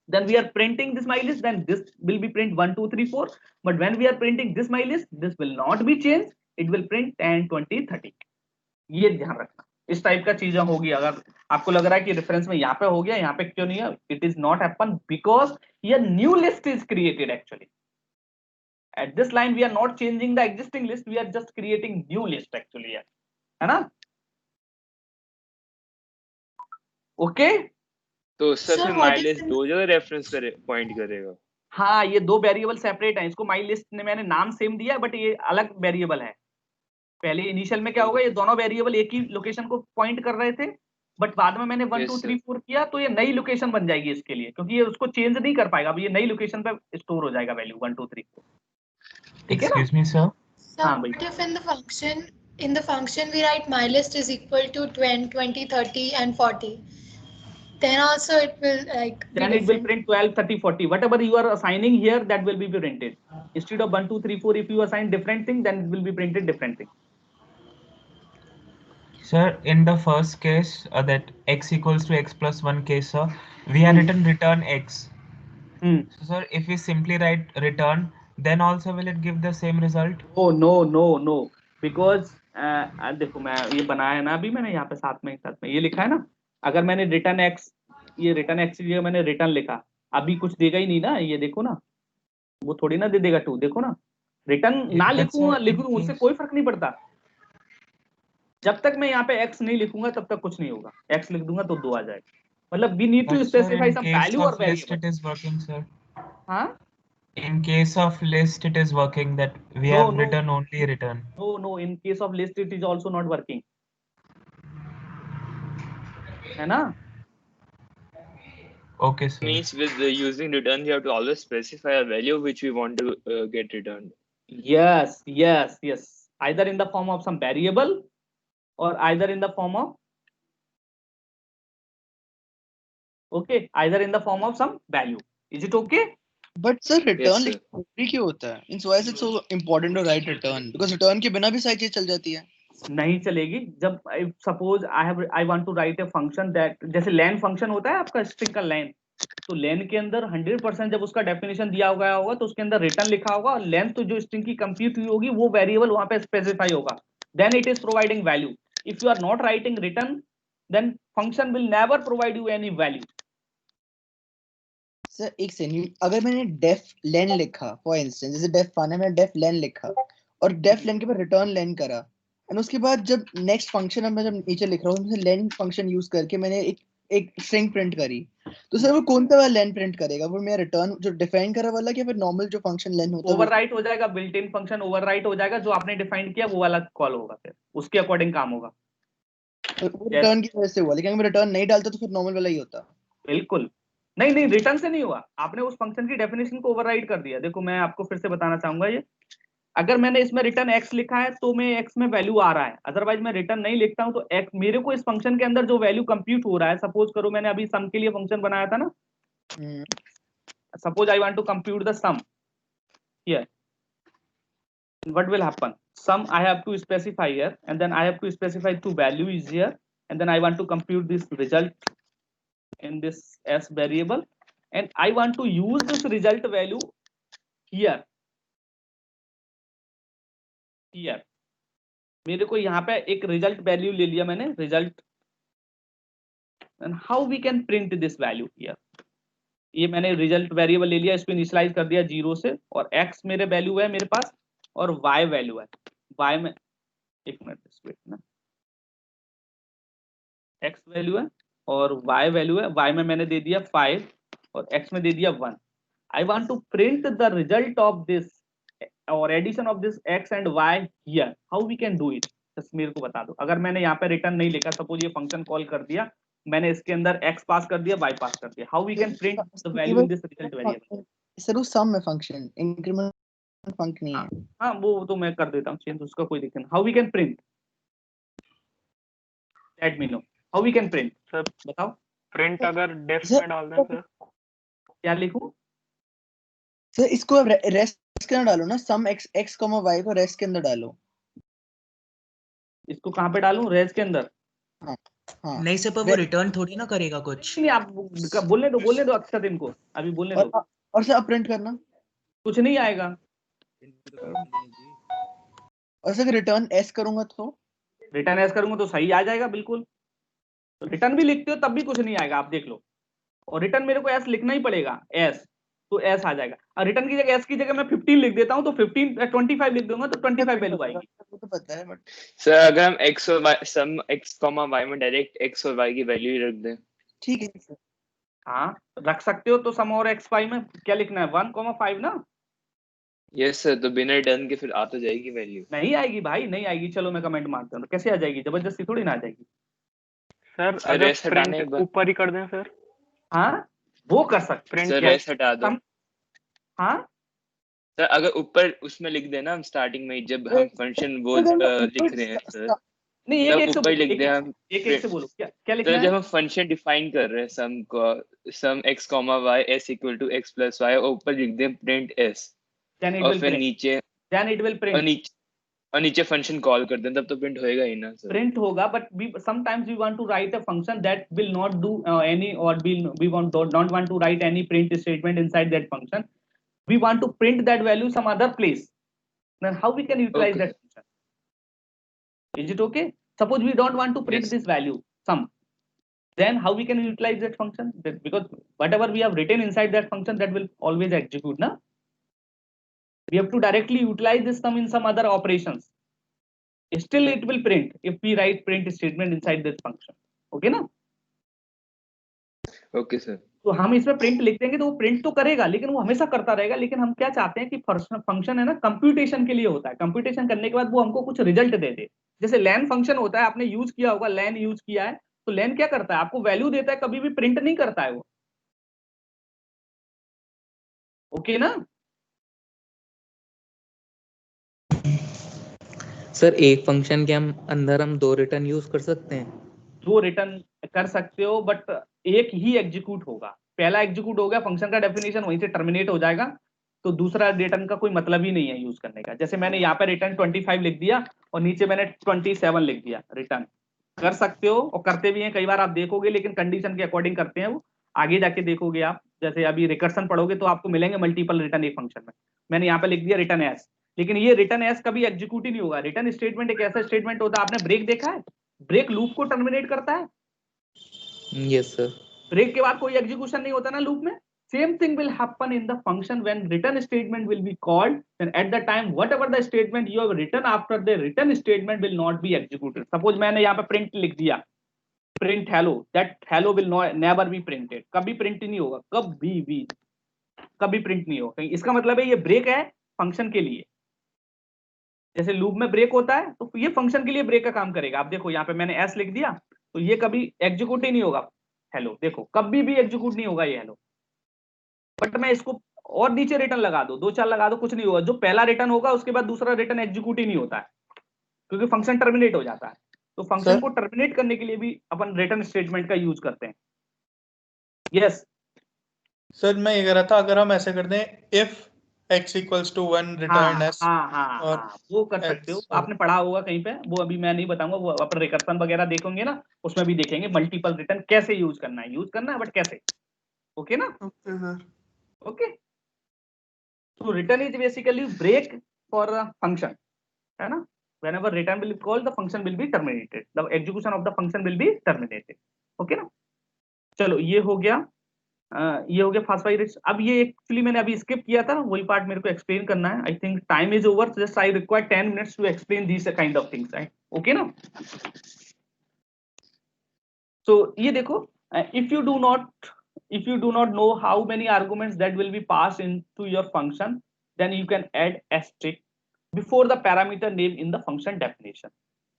A: Then we are printing this my list, then this will be print 1 2 3 4, but when we are printing this my list, this will not be changed, it will print 10 20 30। ये ध्यान रखना, इस टाइप का चीजें होगी। अगर आपको लग रहा है कि रेफरेंस में यहाँ पे हो गया, यहाँ पे क्यों नहीं है, it is not happen because ये new list is created actually. At this line we are not changing the existing list, we are just creating new list actually, है ना? ओके
C: तो सर फिर माई लिस्ट दो जगह reference करे point करेगा।
A: हाँ, ये दो वेरिएबल सेपरेट हैं, इसको माई लिस्ट ने मैंने नाम सेम दिया बट ये अलग वेरिएबल है। पहले इनिशियल में क्या होगा, ये दोनों वेरिएबल एक ही लोकेशन को पॉइंट कर रहे थे, बट बाद में मैंने 1 2 3 4 किया तो ये नई लोकेशन बन जाएगी इसके लिए, क्योंकि ये उसको चेंज नहीं कर पाएगा, अब ये नई लोकेशन पे स्टोर हो जाएगा वैल्यू 1 2 3 4। ठीक है ना?
E: Excuse me, sir.
A: हाँ भाई।
P: If in the function we write my list is equal to 10 20 30 and 40, then also it will like
A: then it will print 12 30 40, whatever you are assigning here that will be printed. Instead of 1 2 3 4, if you assign different thing, then it will be printed different thing.
E: Sir, in the first case, that x equals to x plus 1 case, sir, we have written return x. So, sir, if we simply write return, then also will it give the same result?
A: Oh no, because देखो मैं ये बनाया है ना, अभी मैंने यहाँ पे साथ में ये लिखा है ना, अगर मैंने रिटर्न एक्स, ये रिटर्न एक्स की जगह मैंने रिटर्न लिखा, अभी कुछ देगा ही नहीं ना, ये देखो ना, वो थोड़ी ना दे देगा 2, देखो ना, रिटर्न ना लिखूंगा लिखूं उससे कोई फर्क नहीं पड़ता। जब तक मैं यहाँ पे x नहीं लिखूंगा तब तक कुछ नहीं होगा, x लिख दूंगा तो 2 आ जाएगा। मतलब we need to specify some value or variable.
E: It is working, sir.
A: हाँ?
E: In case of list, it is working that we have written only return.
A: No, in case of list it is also not working, है ना?
E: Okay, sir.
C: Means with using return, you have to always specify a value which we want to get returned.
A: Yes. Either in the form of some variable or either in the form of either in the form of some value. Is it okay?
Q: But sir, return जरूरी क्यों होता है? Means why is it so important to write return? Because return के बिना भी सारी चीज चल जाती है।
A: नहीं चलेगी। जब suppose I want to write a function that, जैसे len function होता है आपका string का len, तो len के अंदर 100% जब उसका definition दिया गया होगा तो उसके अंदर return लिखा होगा और length तो जो string की compute हुई होगी वो variable वहाँ पे specify होगा, then it is providing value. If you are not writing return, then function will never provide you any value.
Q: Sir एक सेकंड, अगर मैंने def len लिखा फॉर इंस्टेंस, जैसे def fun है, मैंने def len लिखा और def len के बाद return len करा, एंड उसके बाद जब नेक्स्ट फंक्शन मैं जब नीचे लिख रहा हूँ मैं len फंक्शन यूज करके मैंने एक स्ट्रिंग प्रिंट करी, तो सर वो कौन सा वाला len प्रिंट करेगा? वो मेरा रिटर्न जो डिफाइन करा वाला कि फिर नॉर्मल जो फंक्शन len होता है
A: ओवरराइट हो जाएगा, बिल्ट इन फंक्शन ओवरराइट हो जाएगा, जो आपने डिफाइन किया वो वाला कॉल होगा, फिर उसके अकॉर्डिंग काम होगा।
Q: रिटर्न की वजह से हुआ, लेकिन अगर मैं रिटर्न नहीं डालता तो फिर नॉर्मल वाला ही होता।
A: बिल्कुल नहीं, रिटर्न से नहीं हुआ, आपने उस फंक्शन की डेफिनेशन को ओवरराइड कर दिया। देखो मैं आपको फिर से बताना चाहूंगा, ये अगर मैंने इसमें रिटर्न x लिखा है तो मैं x में वैल्यू आ रहा है, अदरवाइज मैं रिटर्न नहीं लिखता हूं तो x मेरे को इस फंक्शन के अंदर जो वैल्यू कंप्यूट हो रहा है, सपोज करो मैंने अभी सम के लिए फंक्शन बनाया था ना, suppose I want to compute the sum here, what will happen, sum I have to specify here and then I have to specify two value is here and then I want to compute this result in this s variable and I want to use this result value here मेरे को यहाँ पे एक result value ले लिया मैंने, result, and how we can print this value here, ये मैंने रिजल्ट वेरिएबल ले लिया, इसको इनिशियलाइज कर दिया 0 से, और x मेरे वैल्यू है मेरे पास और y वैल्यू है, y में एक मिनट ना, x वैल्यू है और y वैल्यू है, y में मैंने दे दिया 5 और x में दे दिया 1. I want to print the result of this or addition of this x and y here. How we can do it? बस मेरे को बता दो. अगर मैंने यहाँ पे रिटर्न नहीं लिखा, सपोज ये फंक्शन कॉल कर दिया, मैंने इसके अंदर x पास कर दिया, y पास कर दिया. How we can print the value in this result variable?
Q: Sir वो सम है फंक्शन, इंक्रीमेंट फंक्शन नहीं है.
A: हाँ वो तो मैं कर देता हूँ चेंज, उसका कोई दिक्कत नहीं. How we can print? Let me know. How we can print?
O: Sir
A: बताओ.
O: प्रिंट अगर डेफ में डाल दें सर,
A: क्या लिखूं?
Q: सर इसको रेस्ट के अंदर डालो ना, सम x y को रेस्ट के अंदर डालो.
A: इसको कहाँ पे डालूं? रेज के अंदर.
Q: हाँ.
J: नहीं सर, पर वो रिटर्न थोड़ी ना करेगा कुछ.
A: नहीं, आप बोलने दो अक्षर इनको, अभी बोलने दो.
Q: और सर अब प्रिंट करना,
A: कुछ नहीं आएगा.
Q: और सर रिटर्न s करूंगा तो
A: रिटर्न एस करूंगा तो सही आ जाएगा बिल्कुल. तो रिटर्न भी लिखते हो तब भी कुछ नहीं आएगा, आप देख लो. और रिटर्न मेरे को एस लिखना ही पड़ेगा, एस, तो एस आ जाएगा. और रिटर्न की जगह एस की जगह मैं 15 लिख देता हूं तो 25 लिख दूंगा तो 25 वैल्यू आएगी.
Q: वो तो पता है, बट
C: सर अगर हम x और y सम x, y में डायरेक्ट x और y की वैल्यू ही रख दें.
Q: ठीक है सर.
A: हाँ रख सकते हो. तो सम और x y में क्या लिखना है? 1,5 ना.
C: यस सर, तो बिना रिटर्न के फिर आ तो जाएगी वैल्यू.
A: नहीं आएगी भाई, नहीं आएगी. चलो मैं कमेंट मारता हूँ. कैसे आ जाएगी? जबरदस्ती थोड़ी ना आ जाएगी.
O: सर अगर प्रिंट ऊपर ही कर दें सर.
A: हाँ वो कर सकते.
C: सर रेस हटा दो.
A: हाँ
C: सर अगर ऊपर उसमें लिख देना हम स्टार्टिंग में जब हम फंक्शन वो लिख रहे हैं सर,
A: नहीं एक
C: ऊपर लिख दे हम
A: एक से बोलो क्या लिखना है.
C: जब हम फंक्शन डिफाइन कर रहे हैं सम को, sum x, y s equal to x plus y, और ऊपर लिख दें प्रिंट s, और फिर नीचे और नीचे फंक्शन कॉल कर दें, तब तो प्रिंट होएगा ही ना सर.
A: प्रिंट होगा, but sometimes we want to write a function that will not do any, or we don't want to write any print statement inside that function. We want to print that value some other place. Then how we can utilize that function? Is it okay? Suppose we don't want to print this value sum, then how we can utilize that function? Because whatever we have written inside that function, that will always execute, na? We have to directly utilize this sum in some other operations. Still it will print if we write print statement inside this function. Okay ना?
C: Okay sir.
A: तो हम इसमें print लिख देंगे तो वो print तो करेगा, लेकिन वो हमेशा करता रहेगा. लेकिन हम क्या चाहते हैं कि फंक्शन है ना, कंप्यूटेशन के लिए होता है. कंप्यूटेशन करने के बाद वो हमको कुछ रिजल्ट दे दे. जैसे लैन फंक्शन होता है, आपने यूज किया होगा, लैन यूज किया है, तो लैन क्या करता है? आपको वैल्यू देता है, कभी भी प्रिंट नहीं करता है वो. ओके ना?
R: सर एक फंक्शन के अंदर हम 2 रिटर्न यूज कर सकते हैं?
A: 2 रिटर्न कर सकते हो, बट एक ही एग्जीक्यूट होगा. पहला एग्जीक्यूट हो गया, फंक्शन का डेफिनेशन वहीं से टर्मिनेट हो जाएगा, तो दूसरा रिटर्न का कोई मतलब ही नहीं है यूज करने का. जैसे मैंने यहाँ पे रिटर्न 25 लिख दिया और नीचे मैंने 27 लिख दिया. रिटर्न कर सकते हो और करते भी हैं कई बार, आप देखोगे, लेकिन कंडीशन के अकॉर्डिंग करते हैं वो. आगे जाके देखोगे आप, जैसे अभी रिकर्सन पढ़ोगे तो आपको मिलेंगे मल्टीपल रिटर्न एक फंक्शन में. मैंने यहाँ पे लिख दिया रिटर्न एस, लेकिन ये रिटर्न एस कभी एग्जीक्यूट ही नहीं होगा. रिटर्न स्टेटमेंट एक ऐसा स्टेटमेंट होता है, आपने ब्रेक देखा है? ब्रेक लूप को टर्मिनेट करता है.
R: Yes sir.
A: ब्रेक के बाद कोई एग्जीक्यूशन नहीं होता ना लूप में. Same thing will happen in the function when return statement will be called. Then at the time, whatever the statement you have written after the return statement will not be executed. Suppose मैंने यहाँ पे print लिख दिया, print hello. That hello will never be printed. कभी print नहीं होगा, कभी print नहीं होगा. इसका मतलब है ये ब्रेक है फंक्शन के लिए. जैसे लूप में ब्रेक होता है, तो ये फंक्शन के लिए ब्रेक का काम करेगा. आप देखो यहाँ पे मैंने s लिख दिया, तो ये कभी एग्जीक्यूट ही नहीं होगा. हेलो देखो, कभी भी एग्जीक्यूट नहीं होगा ये हेलो. बट मैं इसको और नीचे रिटर्न लगा दो, 2-4 लगा दो, कुछ नहीं होगा. जो पहला रिटर्न होगा उसके बाद दूसरा रिटर्न एग्जीक्यूट ही नहीं होता है, क्योंकि फंक्शन टर्मिनेट हो जाता है. तो फंक्शन को टर्मिनेट करने के लिए भी अपन रिटर्न स्टेटमेंट का यूज करते हैं. यस
B: सर, मैं ये कह रहा था, अगर हम ऐसे कर दें if x equals to 1 return s,
A: और वो कर सकते हो. आपने पढ़ा होगा कहीं पे, वो अभी मैं नहीं बताऊंगा, वो अपन रिकर्सन वगैरह देखेंगे ना, उसमें भी देखेंगे मल्टीपल रिटर्न कैसे यूज करना है, बट कैसे. ओके ना?
B: Okay sir.
A: Okay, so return is basically break for a function, है ना? Whenever return will be called, the function will be terminated. The execution of the function will be terminated. Okay ना? चलो ये हो गया fast. अब ये actually मैंने अभी स्किप किया था, वही पार्ट मेरे को एक्सप्लेन करना है. I think time is over, just I require 10 minutes to explain these kind of things. Okay ना? So ये देखो, if you do not if you do not know how many arguments that will be passed into your function, then you can add asterisk before the parameter name in the function definition.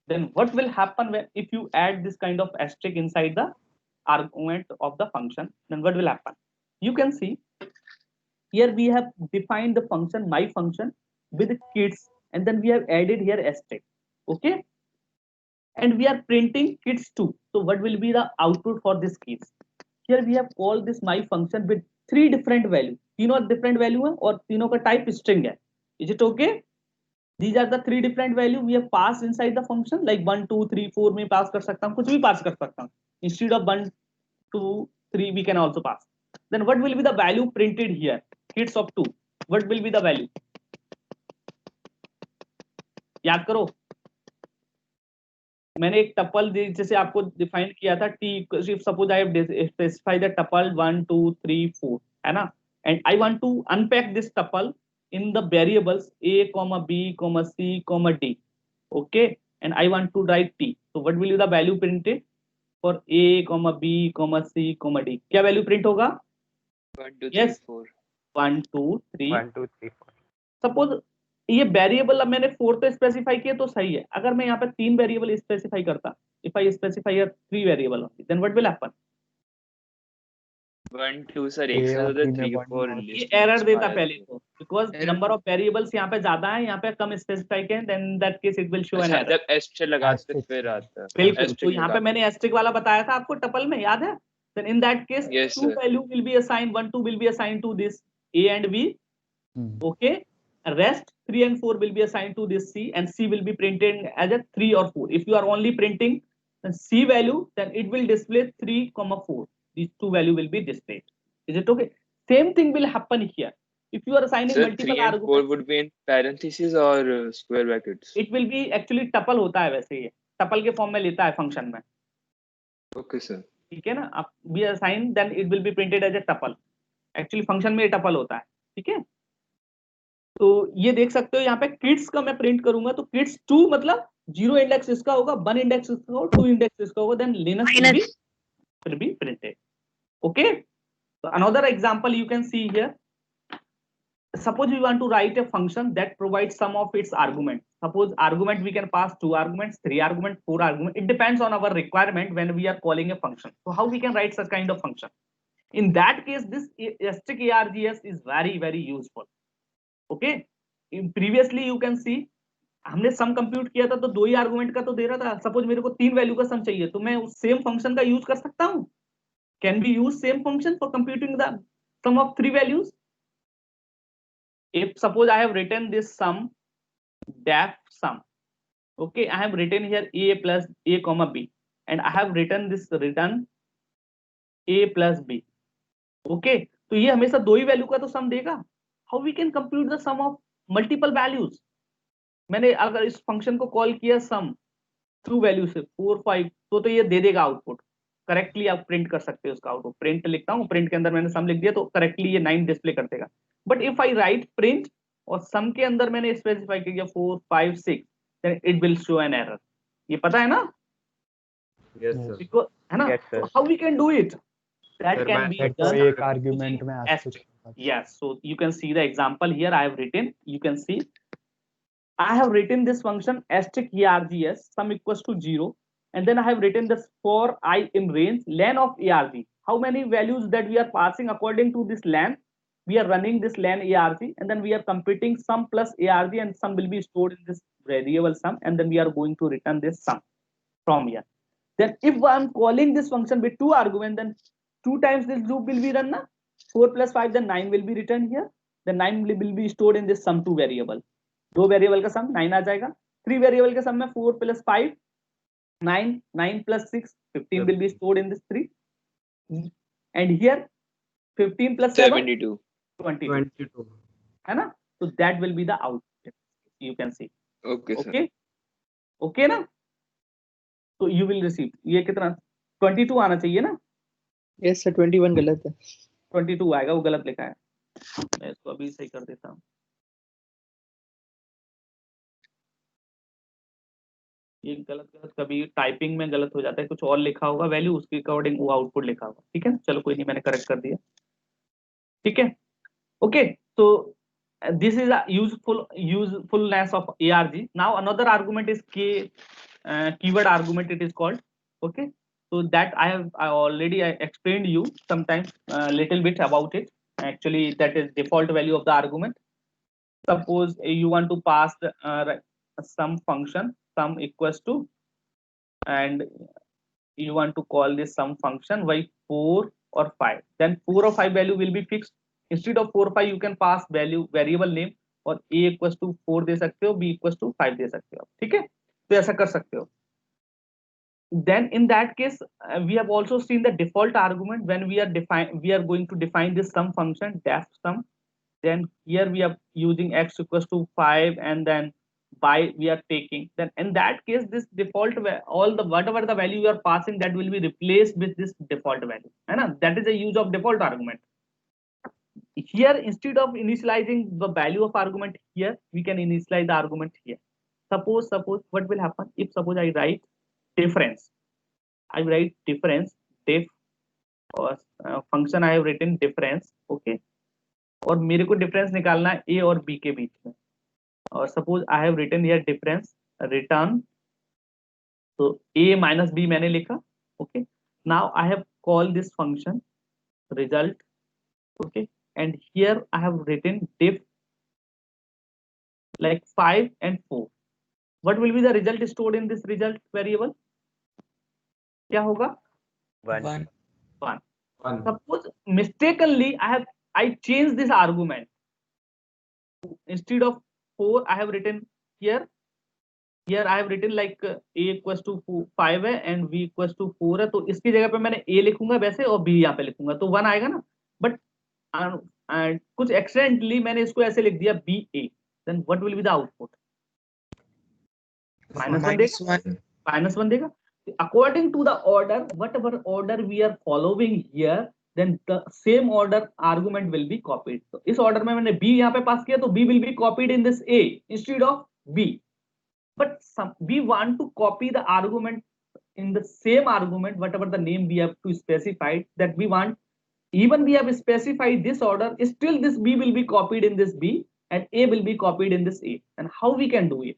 A: Then what will happen when if you add this kind of asterisk inside the argument of the function, then what will happen? You can see here we have defined the function my function with kids, and then we have added here asterisk. Okay, and we are printing kids too. So what will be the output for this kids? Here we have called this my function with 3 different values. तीनों different value है और तीनों का type string है. Is it okay? These are the 3 different value we have passed inside the function, like 1 2 3 4 में pass कर सकता हूँ, कुछ भी pass कर सकता हूँ. Instead of 1 2 3 we can also pass. Then what will be the value printed here? Kids of 2. What will be the value? याद करो. मैंने एक टपल जैसे आपको डिफाइन किया था t if suppose I have specify the tuple 1 2 3 4 है ना, and I want to unpack this tuple in the variables a comma b comma c comma d. Okay, and I want to write t. So what will be the value printed for a comma b comma c comma d? क्या value print होगा?
C: 1 2 3
A: yes
C: 4
A: 1 2 3
O: 1 2 3 4.
A: Suppose ये variable अब मैंने 4 तो specify किया तो सही है. अगर मैं यहाँ पे 3 वेरिएबल स्पेसिफाई करता, if I specify 3 variable only, then what will happen?
C: 1 2 sir एक से ज्यादा 3 4
A: ये एरर देता पहले तो, बिकॉज़ नंबर ऑफ वेरिएबल्स यहाँ पे ज्यादा है, यहाँ पे कम स्पेसिफाई किए, then that case it will show an error.
C: जब एस्टेरिक लगाते फिर आता है.
A: बिल्कुल. तो यहाँ पे मैंने एस्टेरिक वाला बताया था आपको टपल में, याद है? Then in that case
C: Yes,
A: two
C: sir.
A: value will be assigned, 1 2 will be assigned to this a and b. Okay, rest 3 and 4 will be assigned to this c, and c will be printed as a 3 or 4. If you are only printing the c value, then it will display 3 comma 4. These two value will be displayed. Is it okay? Same thing will happen here. If you are assigning
C: Sir,
A: multiple
C: 3 and 4
A: arguments,
C: would be in parentheses or square brackets?
A: it will be actually tuple होता है. वैसे ये tuple के form में लेता है function में.
C: Okay, sir.
A: ठीक है ना. आप we assign, then it will be printed as a tuple. Actually function में ये tuple होता है. ठीक है. तो ये देख सकते हो यहाँ पे किड्स का मैं प्रिंट करूंगा तो किड्स 2 मतलब 0 इंडेक्स इसका होगा, 1 इंडेक्स इसका होगा, 2 इंडेक्स इसका होगा, then Linux will be printed. Okay, so another example you can see here. Suppose we want to write a function that provides some of its arguments. Suppose argument we can pass 2 arguments, 3 arguments, 4 arguments. It depends on our requirement when we are calling a function. So how we can write such kind of function? In that case, this asterisk args is very very useful. Okay, previously you can सी हमने सम compute किया था तो 2 ही argument का तो दे रहा था. Suppose मेरे को 3 वैल्यू का सम चाहिए तो मैं उस सेम फंक्शन का यूज कर सकता हूं. Can be use same function for computing the sum of 3 values. If suppose I have written this sum def sum, okay, I have written here a plus a comma b, and I have written this return a plus b. okay, तो ये हमेशा 2 ही value का तो सम देगा. How we can compute the sum of multiple values? मैंने अगर इस function को कॉल किया सम 2 वैल्यू से 4 5 तो ये दे देगा आउटपुट. करेक्टली आप प्रिंट कर सकते हो उसका आउटपुट. प्रिंट लिखता हूँ, प्रिंट के अंदर मैंने सम लिख दिया तो करेक्टली ये 9 डिस्प्ले कर देगा. But if I right print और सम के अंदर मैंने स्पेसिफाई किया 4 5 6, then it will show an error. ये पता है ना?
I: Yes, sir.
A: Because है ना?
O: Yes, sir.
A: So how we can do it? That
I: Sir,
A: can be done.
L: एक आर्गुमेंट में
A: asterisk. Yes, so you can see the example here I have written. You can see I have written this function asterisk args sum equals to 0, and then I have written this for I in range len of arg. How many values that we are passing according to this len? We are running this len arg, and then we are computing sum plus arg, and sum will be stored in this variable sum, and then we are going to return this sum from here. Then if I am calling this function with 2 arguments, then 2 times this loop will be run na. 4 plus 5, then 9 will be returned here. Then 9 will be stored in this sum 2 variable. 2 variable का सम 9 आ जाएगा. 3 variable का सम में 4 plus 5 9, 9 plus 6 15 will be stored in this 3, and here 15 plus 7 22 है ना. So that will be the output. You can see.
C: Okay, sir.
A: Okay, okay ना. So you will receive ये कितना 22 आना चाहिए ना.
Q: यस सर 21 गलत है.
A: 22 आएगा, वो गलत लिखा है. मैं इसको अभी सही कर देता हूँ. ये गलत कभी टाइपिंग में गलत हो जाता है, कुछ और लिखा होगा वैल्यू, उसके अकॉर्डिंग वो आउटपुट लिखा होगा। ठीक है, चलो कोई नहीं, मैंने करेक्ट कर दिया। ठीक है, ओके। तो this is a usefulness of ARG. Now another argument is keyword argument, it is called. Okay, so that I already explained you sometimes little bit about it. Actually that is default value of the argument. Suppose you want to pass some function, sum equals to, and you want to call this sum function by 4 or 5, then 4 or 5 value will be fixed. Instead of 4 5 you can pass value variable name, और a equals to 4 दे सकते हो, b equals to 5 दे सकते हो। ठीक है, तो ऐसा कर सकते हो। Then in that case we have also seen the default argument when we are going to define this sum function, def sum. Then here we are using x equals to 5 and then by we are taking, then in that case this default all the whatever the value you are passing, that will be replaced with this default value, and that is the use of default argument. Here instead of initializing the value of argument here, we can initialize the argument here. Suppose what will happen if suppose I write difference, def or function I have written difference, okay, और मेरे को difference निकालना है a और b के बीच में, और suppose I have written here difference return, तो a माइनस b मैंने लिखा, okay. Now I have call this function result, okay, and here I have written diff like 5 and 4. What will be the result stored in this result variable? क्या होगा?
O: 1.
A: Suppose mistakenly I changed this argument. Instead of 4 I have written here I have written like a equals to 5 है and b equals to 4 है, तो इसकी जगह पे मैंने a लिखूंगा वैसे और b यहाँ पे लिखूंगा, तो 1 आएगा ना। बट कुछ एक्सीडेंटली मैंने इसको ऐसे लिख दिया ba, then what will be the output? -1 देगा। According to the order, whatever order we are following here, then the same order argument will be copied. तो इस order में मैंने b यहाँ पे पास किया, तो b will be copied in this a instead of b. But we want to copy the argument in the same argument, whatever the name we have to specify, that we want, even we have specified this order, still this b will be copied in this b and a will be copied in this a. And how we can do it?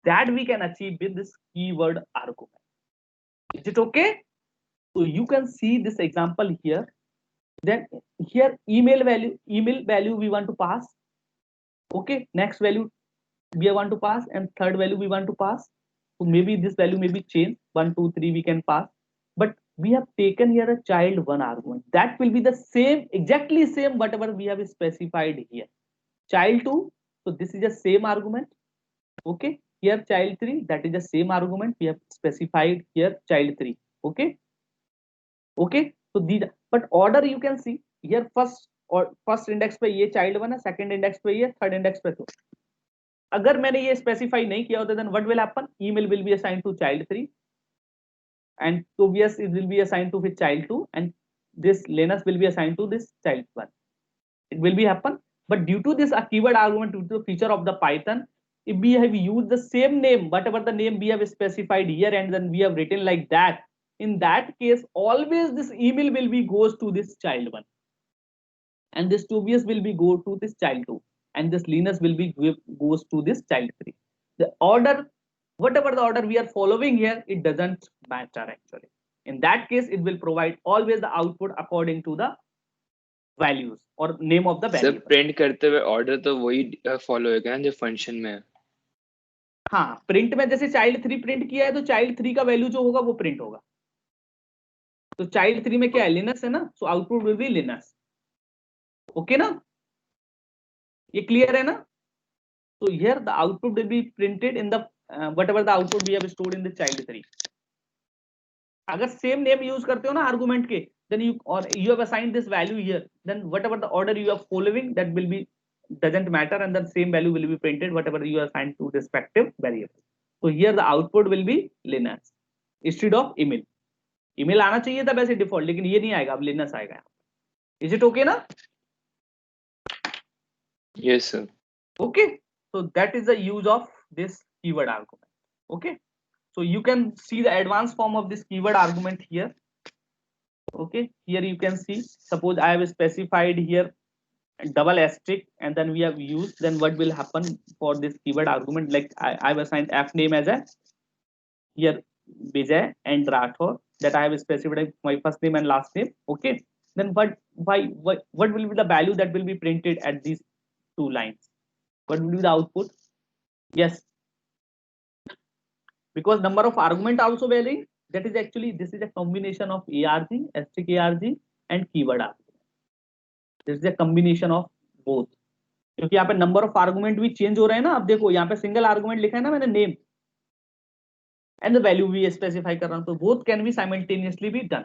A: That we can achieve with this keyword argument. Is it okay? So you can see this example here. Then here email value we want to pass. Okay, next value we want to pass, and third value we want to pass. So maybe this value may be changed, 1 2 3 we can pass, but we have taken here a child 1 argument that will be the same, exactly same whatever we have specified here. Child 2, so this is the same argument. Okay, here child 3, that is the same argument we have specified here, child 3. Okay, so these, but order you can see here, first index पे ये child 1 है, second index पे ये, third index पे 2. अगर मैंने ये specify नहीं किया होता, then what will happen? Email will be assigned to child 3 and Tobias it will be assigned to his child 2 and this Linus will be assigned to this child 1. It will be happen, but due to this a keyword argument, due to the feature of the Python, if we have used the same name, whatever the name we have specified here, and then we have written like that, in that case always this email will be goes to this child 1 and this Tobias will be go to this child 2 and this Linus will be goes to this child 3. The order, whatever the order we are following here, it doesn't matter actually. In that case it will provide always the output according to the values or name of the value.
C: सब print करते हुए order तो वही follow होगा ना जो function में है।
A: हाँ, प्रिंट में जैसे चाइल्ड 3 प्रिंट किया है तो चाइल्ड 3 का वैल्यू जो होगा वो प्रिंट होगा। तो चाइल्ड 3 में क्या है, लिनस है ना, so output will be Linus. Okay ना, ये क्लियर है ना? तो here the output will be printed in the whatever the output we have stored in the child 3। अगर सेम नेम यूज करते हो ना आर्गुमेंट के, then you have assigned this value here, then whatever the order you are following, that will be doesn't matter, and the same value will be printed whatever you are assigned to respective variable. So here the output will be Linus instead of email. email आना चाहिए था वैसे default, लेकिन ये नहीं आएगा, अब Linus आएगा। Is it okay ना?
C: Yes sir.
A: Okay, so that is the use of this keyword argument. Okay, So you can see the advanced form of this keyword argument here. Okay, here you can see, suppose I have specified here double asterisk and then we have used, then what will happen for this keyword argument, like I have assigned f name as a here Vijay and Rathore, that I have specified my first name and last name. Okay, then what will be the value that will be printed at these two lines? What will be the output? Yes, because number of argument also varying, that is actually this is a combination of ARG, asterisk ARG and keyword argument. This is a combination of both. क्योंकि यहाँ पे number of argument भी change हो रहे हैं ना. अब देखो यहाँ पे सिंगल आर्गुमेंट लिखा है ना मैंने, नेम एंड द वैल्यू भी स्पेसिफाई कर रहा हूँ, तो both can be simultaneously be done,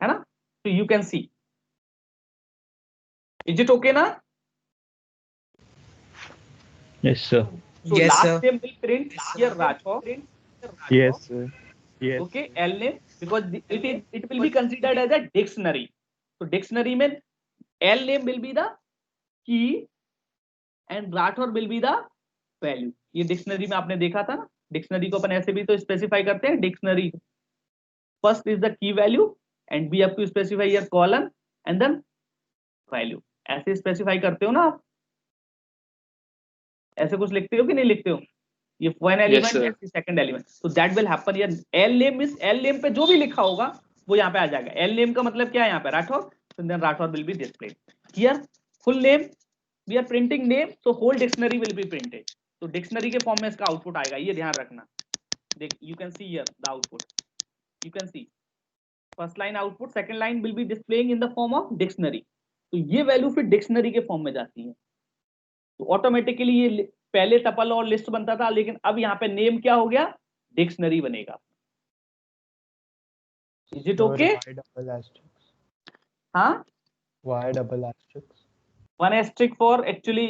A: है ना. तो you can C, is it okay ना?
L: Yes, sir.
A: So
J: Yes,
A: last
J: sir.
A: name will print here Rathore.
L: Yes, sir. Yes.
A: Okay, L name, because it will be considered as a dictionary. So dictionary में L name will be the key and Rathore will be the value. ये dictionary में आपने देखा था ना, dictionary को अपन ऐसे भी तो स्पेसिफाई करते हैं. Dictionary first is the key value and we have to specify here colon and then value. ऐसे स्पेसिफाई करते हो ना आप, ऐसे कुछ लिखते हो कि नहीं लिखते हो? ये वन एलिमेंट सेकंड एलिमेंट, तो that will happen here. L name means L name पे जो भी लिखा होगा वो यहाँ पे आ जाएगा. एल नेम का मतलब क्या है यहाँ पे? Rathore. So then Rathore will be displayed here. Full name we are printing name, so whole dictionary will be printed. तो डिक्शनरी के फॉर्म में इसका आउटपुट आएगा, ये ध्यान रखना. देख you can see here the output, you can see first line output, second line will be displaying in the form of dictionary. तो ये वैल्यू फिर डिक्शनरी के फॉर्म में जाती है. तो ऑटोमेटिकली ये पहले टपल और लिस्ट बनता था, लेकिन अब यहाँ पे नेम क्या हो गया? डिक्शनरी बनेगा. Is it okay? हाँ,
L: Why double asterisks?
A: One asterisk for actually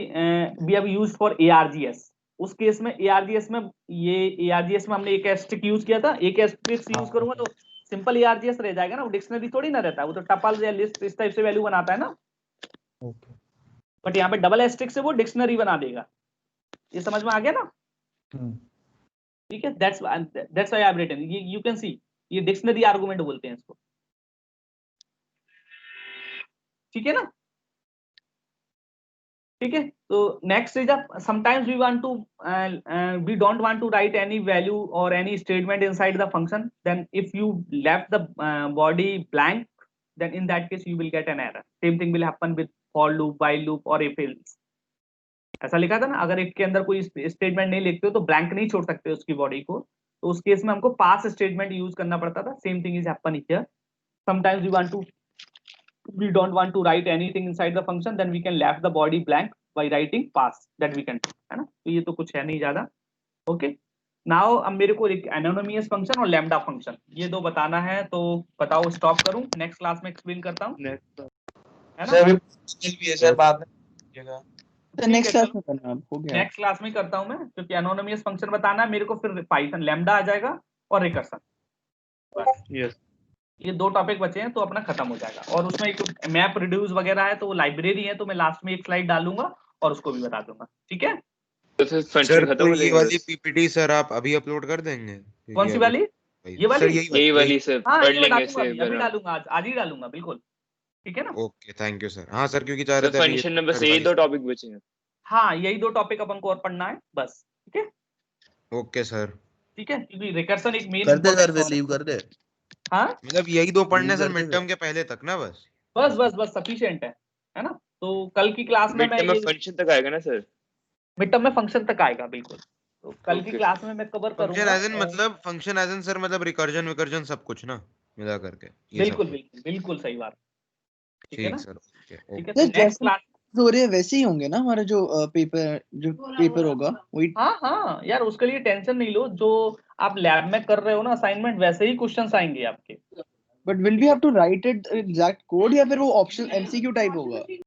A: we have used for ARGS. उस केस में ARGS में ये ARGS में हमने एक एस्ट्रिक यूज किया था. एक एस्ट्रिक यूज करूंगा तो सिंपल ARGS रह जाएगा ना, वो डिक्शनरी थोड़ी ना रहता है, वो तो टपल या लिस्ट इस टाइप से वैल्यू बनाता है ना. बट यहाँ पे डबल एस्ट्रिक से वो डिक्शनरी बना देगा. ये समझ में आ गया ना? ठीक है, that's why I have written. You can see, ये डिक्शनरी आर्गुमेंट बोलते हैं इसको. ठीक है ना? ठीक है. तो next is sometimes we want to we don't want to write any value or any statement inside the function. Then if you left the body blank, then in that case you will get an error. Same thing will happen with for loop, while loop और if else. ऐसा लिखा था ना, अगर if के अंदर कोई statement नहीं लिखते हो तो ब्लैंक नहीं छोड़ सकते उसकी बॉडी को, तो उस केस में हमको पास स्टेटमेंट यूज करना पड़ता था. Same thing is happen here. Sometimes we don't want to write anything inside the function, then we can left the body blank by writing pass, that we can do, है ना. तो ये तो कुछ है नहीं ज्यादा. ओके, नाउ अब मेरे को एक एनोनिमस फंक्शन और लैम्डा फंक्शन ये दो बताना है, तो बताओ स्टॉप करूं, नेक्स्ट क्लास में एक्सप्लेन करता हूं, है ना.
D: सर भी है सर, बाद में कीजिएगा.
Q: नेक्स्ट क्लास में करना हो गया.
A: नेक्स्ट क्लास में करता हूं मैं, क्योंकि एनोनिमस फंक्शन बताना है मेरे को, फिर पाइथन लैम्डा आ जाएगा और रिकर्सन. बस
M: यस,
A: ये दो टॉपिक बचे हैं तो अपना खत्म हो जाएगा. और उसमें एक मैप रिड्यूस वगैरह है, तो वो लाइब्रेरी है, तो मैं लास्ट में एक स्लाइड डालूंगा और उसको भी बता दूंगा. ठीक है.
C: तो फिर फंक्शन खत्म हो
S: ये
C: जाएगा.
S: वाली पीपीटी सर आप अभी अपलोड कर देंगे?
A: कौन सी वाली? ये वाली?
C: यही वाली सर पढ़ लेंगे से.
A: अभी डालूंगा, आज ही डालूंगा, बिल्कुल. ठीक है ना.
S: Okay, thank you sir. हाँ सर, क्योंकि चाह रहे थे
C: फंक्शन नंबर से यही दो टॉपिक बचे हैं.
A: हाँ, यही दो टॉपिक अपन को और पढ़ना है बस. ठीक है.
S: Okay sir.
A: ठीक है, क्योंकि रिकर्सन एक मेन
D: कर दे लीव कर दे.
A: हाँ,
S: मतलब यही दो पढ़ने सर मिड टर्म के पहले तक ना,
A: बस सफिशिएंट है ना. तो कल की क्लास में मैं
C: फंक्शन तक आएगा ना सर?
A: मिड टर्म में फंक्शन तक आएगा, बिल्कुल. तो कल की क्लास में मैं कवर करूंगा.
S: मतलब फंक्शन एज इन सर, मतलब रिकर्जन सब कुछ ना मिला करके.
A: बिल्कुल सही बात. ठीक है ना
S: सर.
A: ठीक है. नेक्स्ट क्लास
Q: हो रहे वैसे ही होंगे ना हमारे जो पेपर होगा वही.
A: हाँ यार, उसके लिए टेंशन नहीं लो. जो आप लैब में कर रहे हो ना असाइनमेंट, वैसे ही क्वेश्चंस आएंगे आपके.
Q: But will we have to write it exact code या फिर वो ऑप्शनल MCQ टाइप होगा?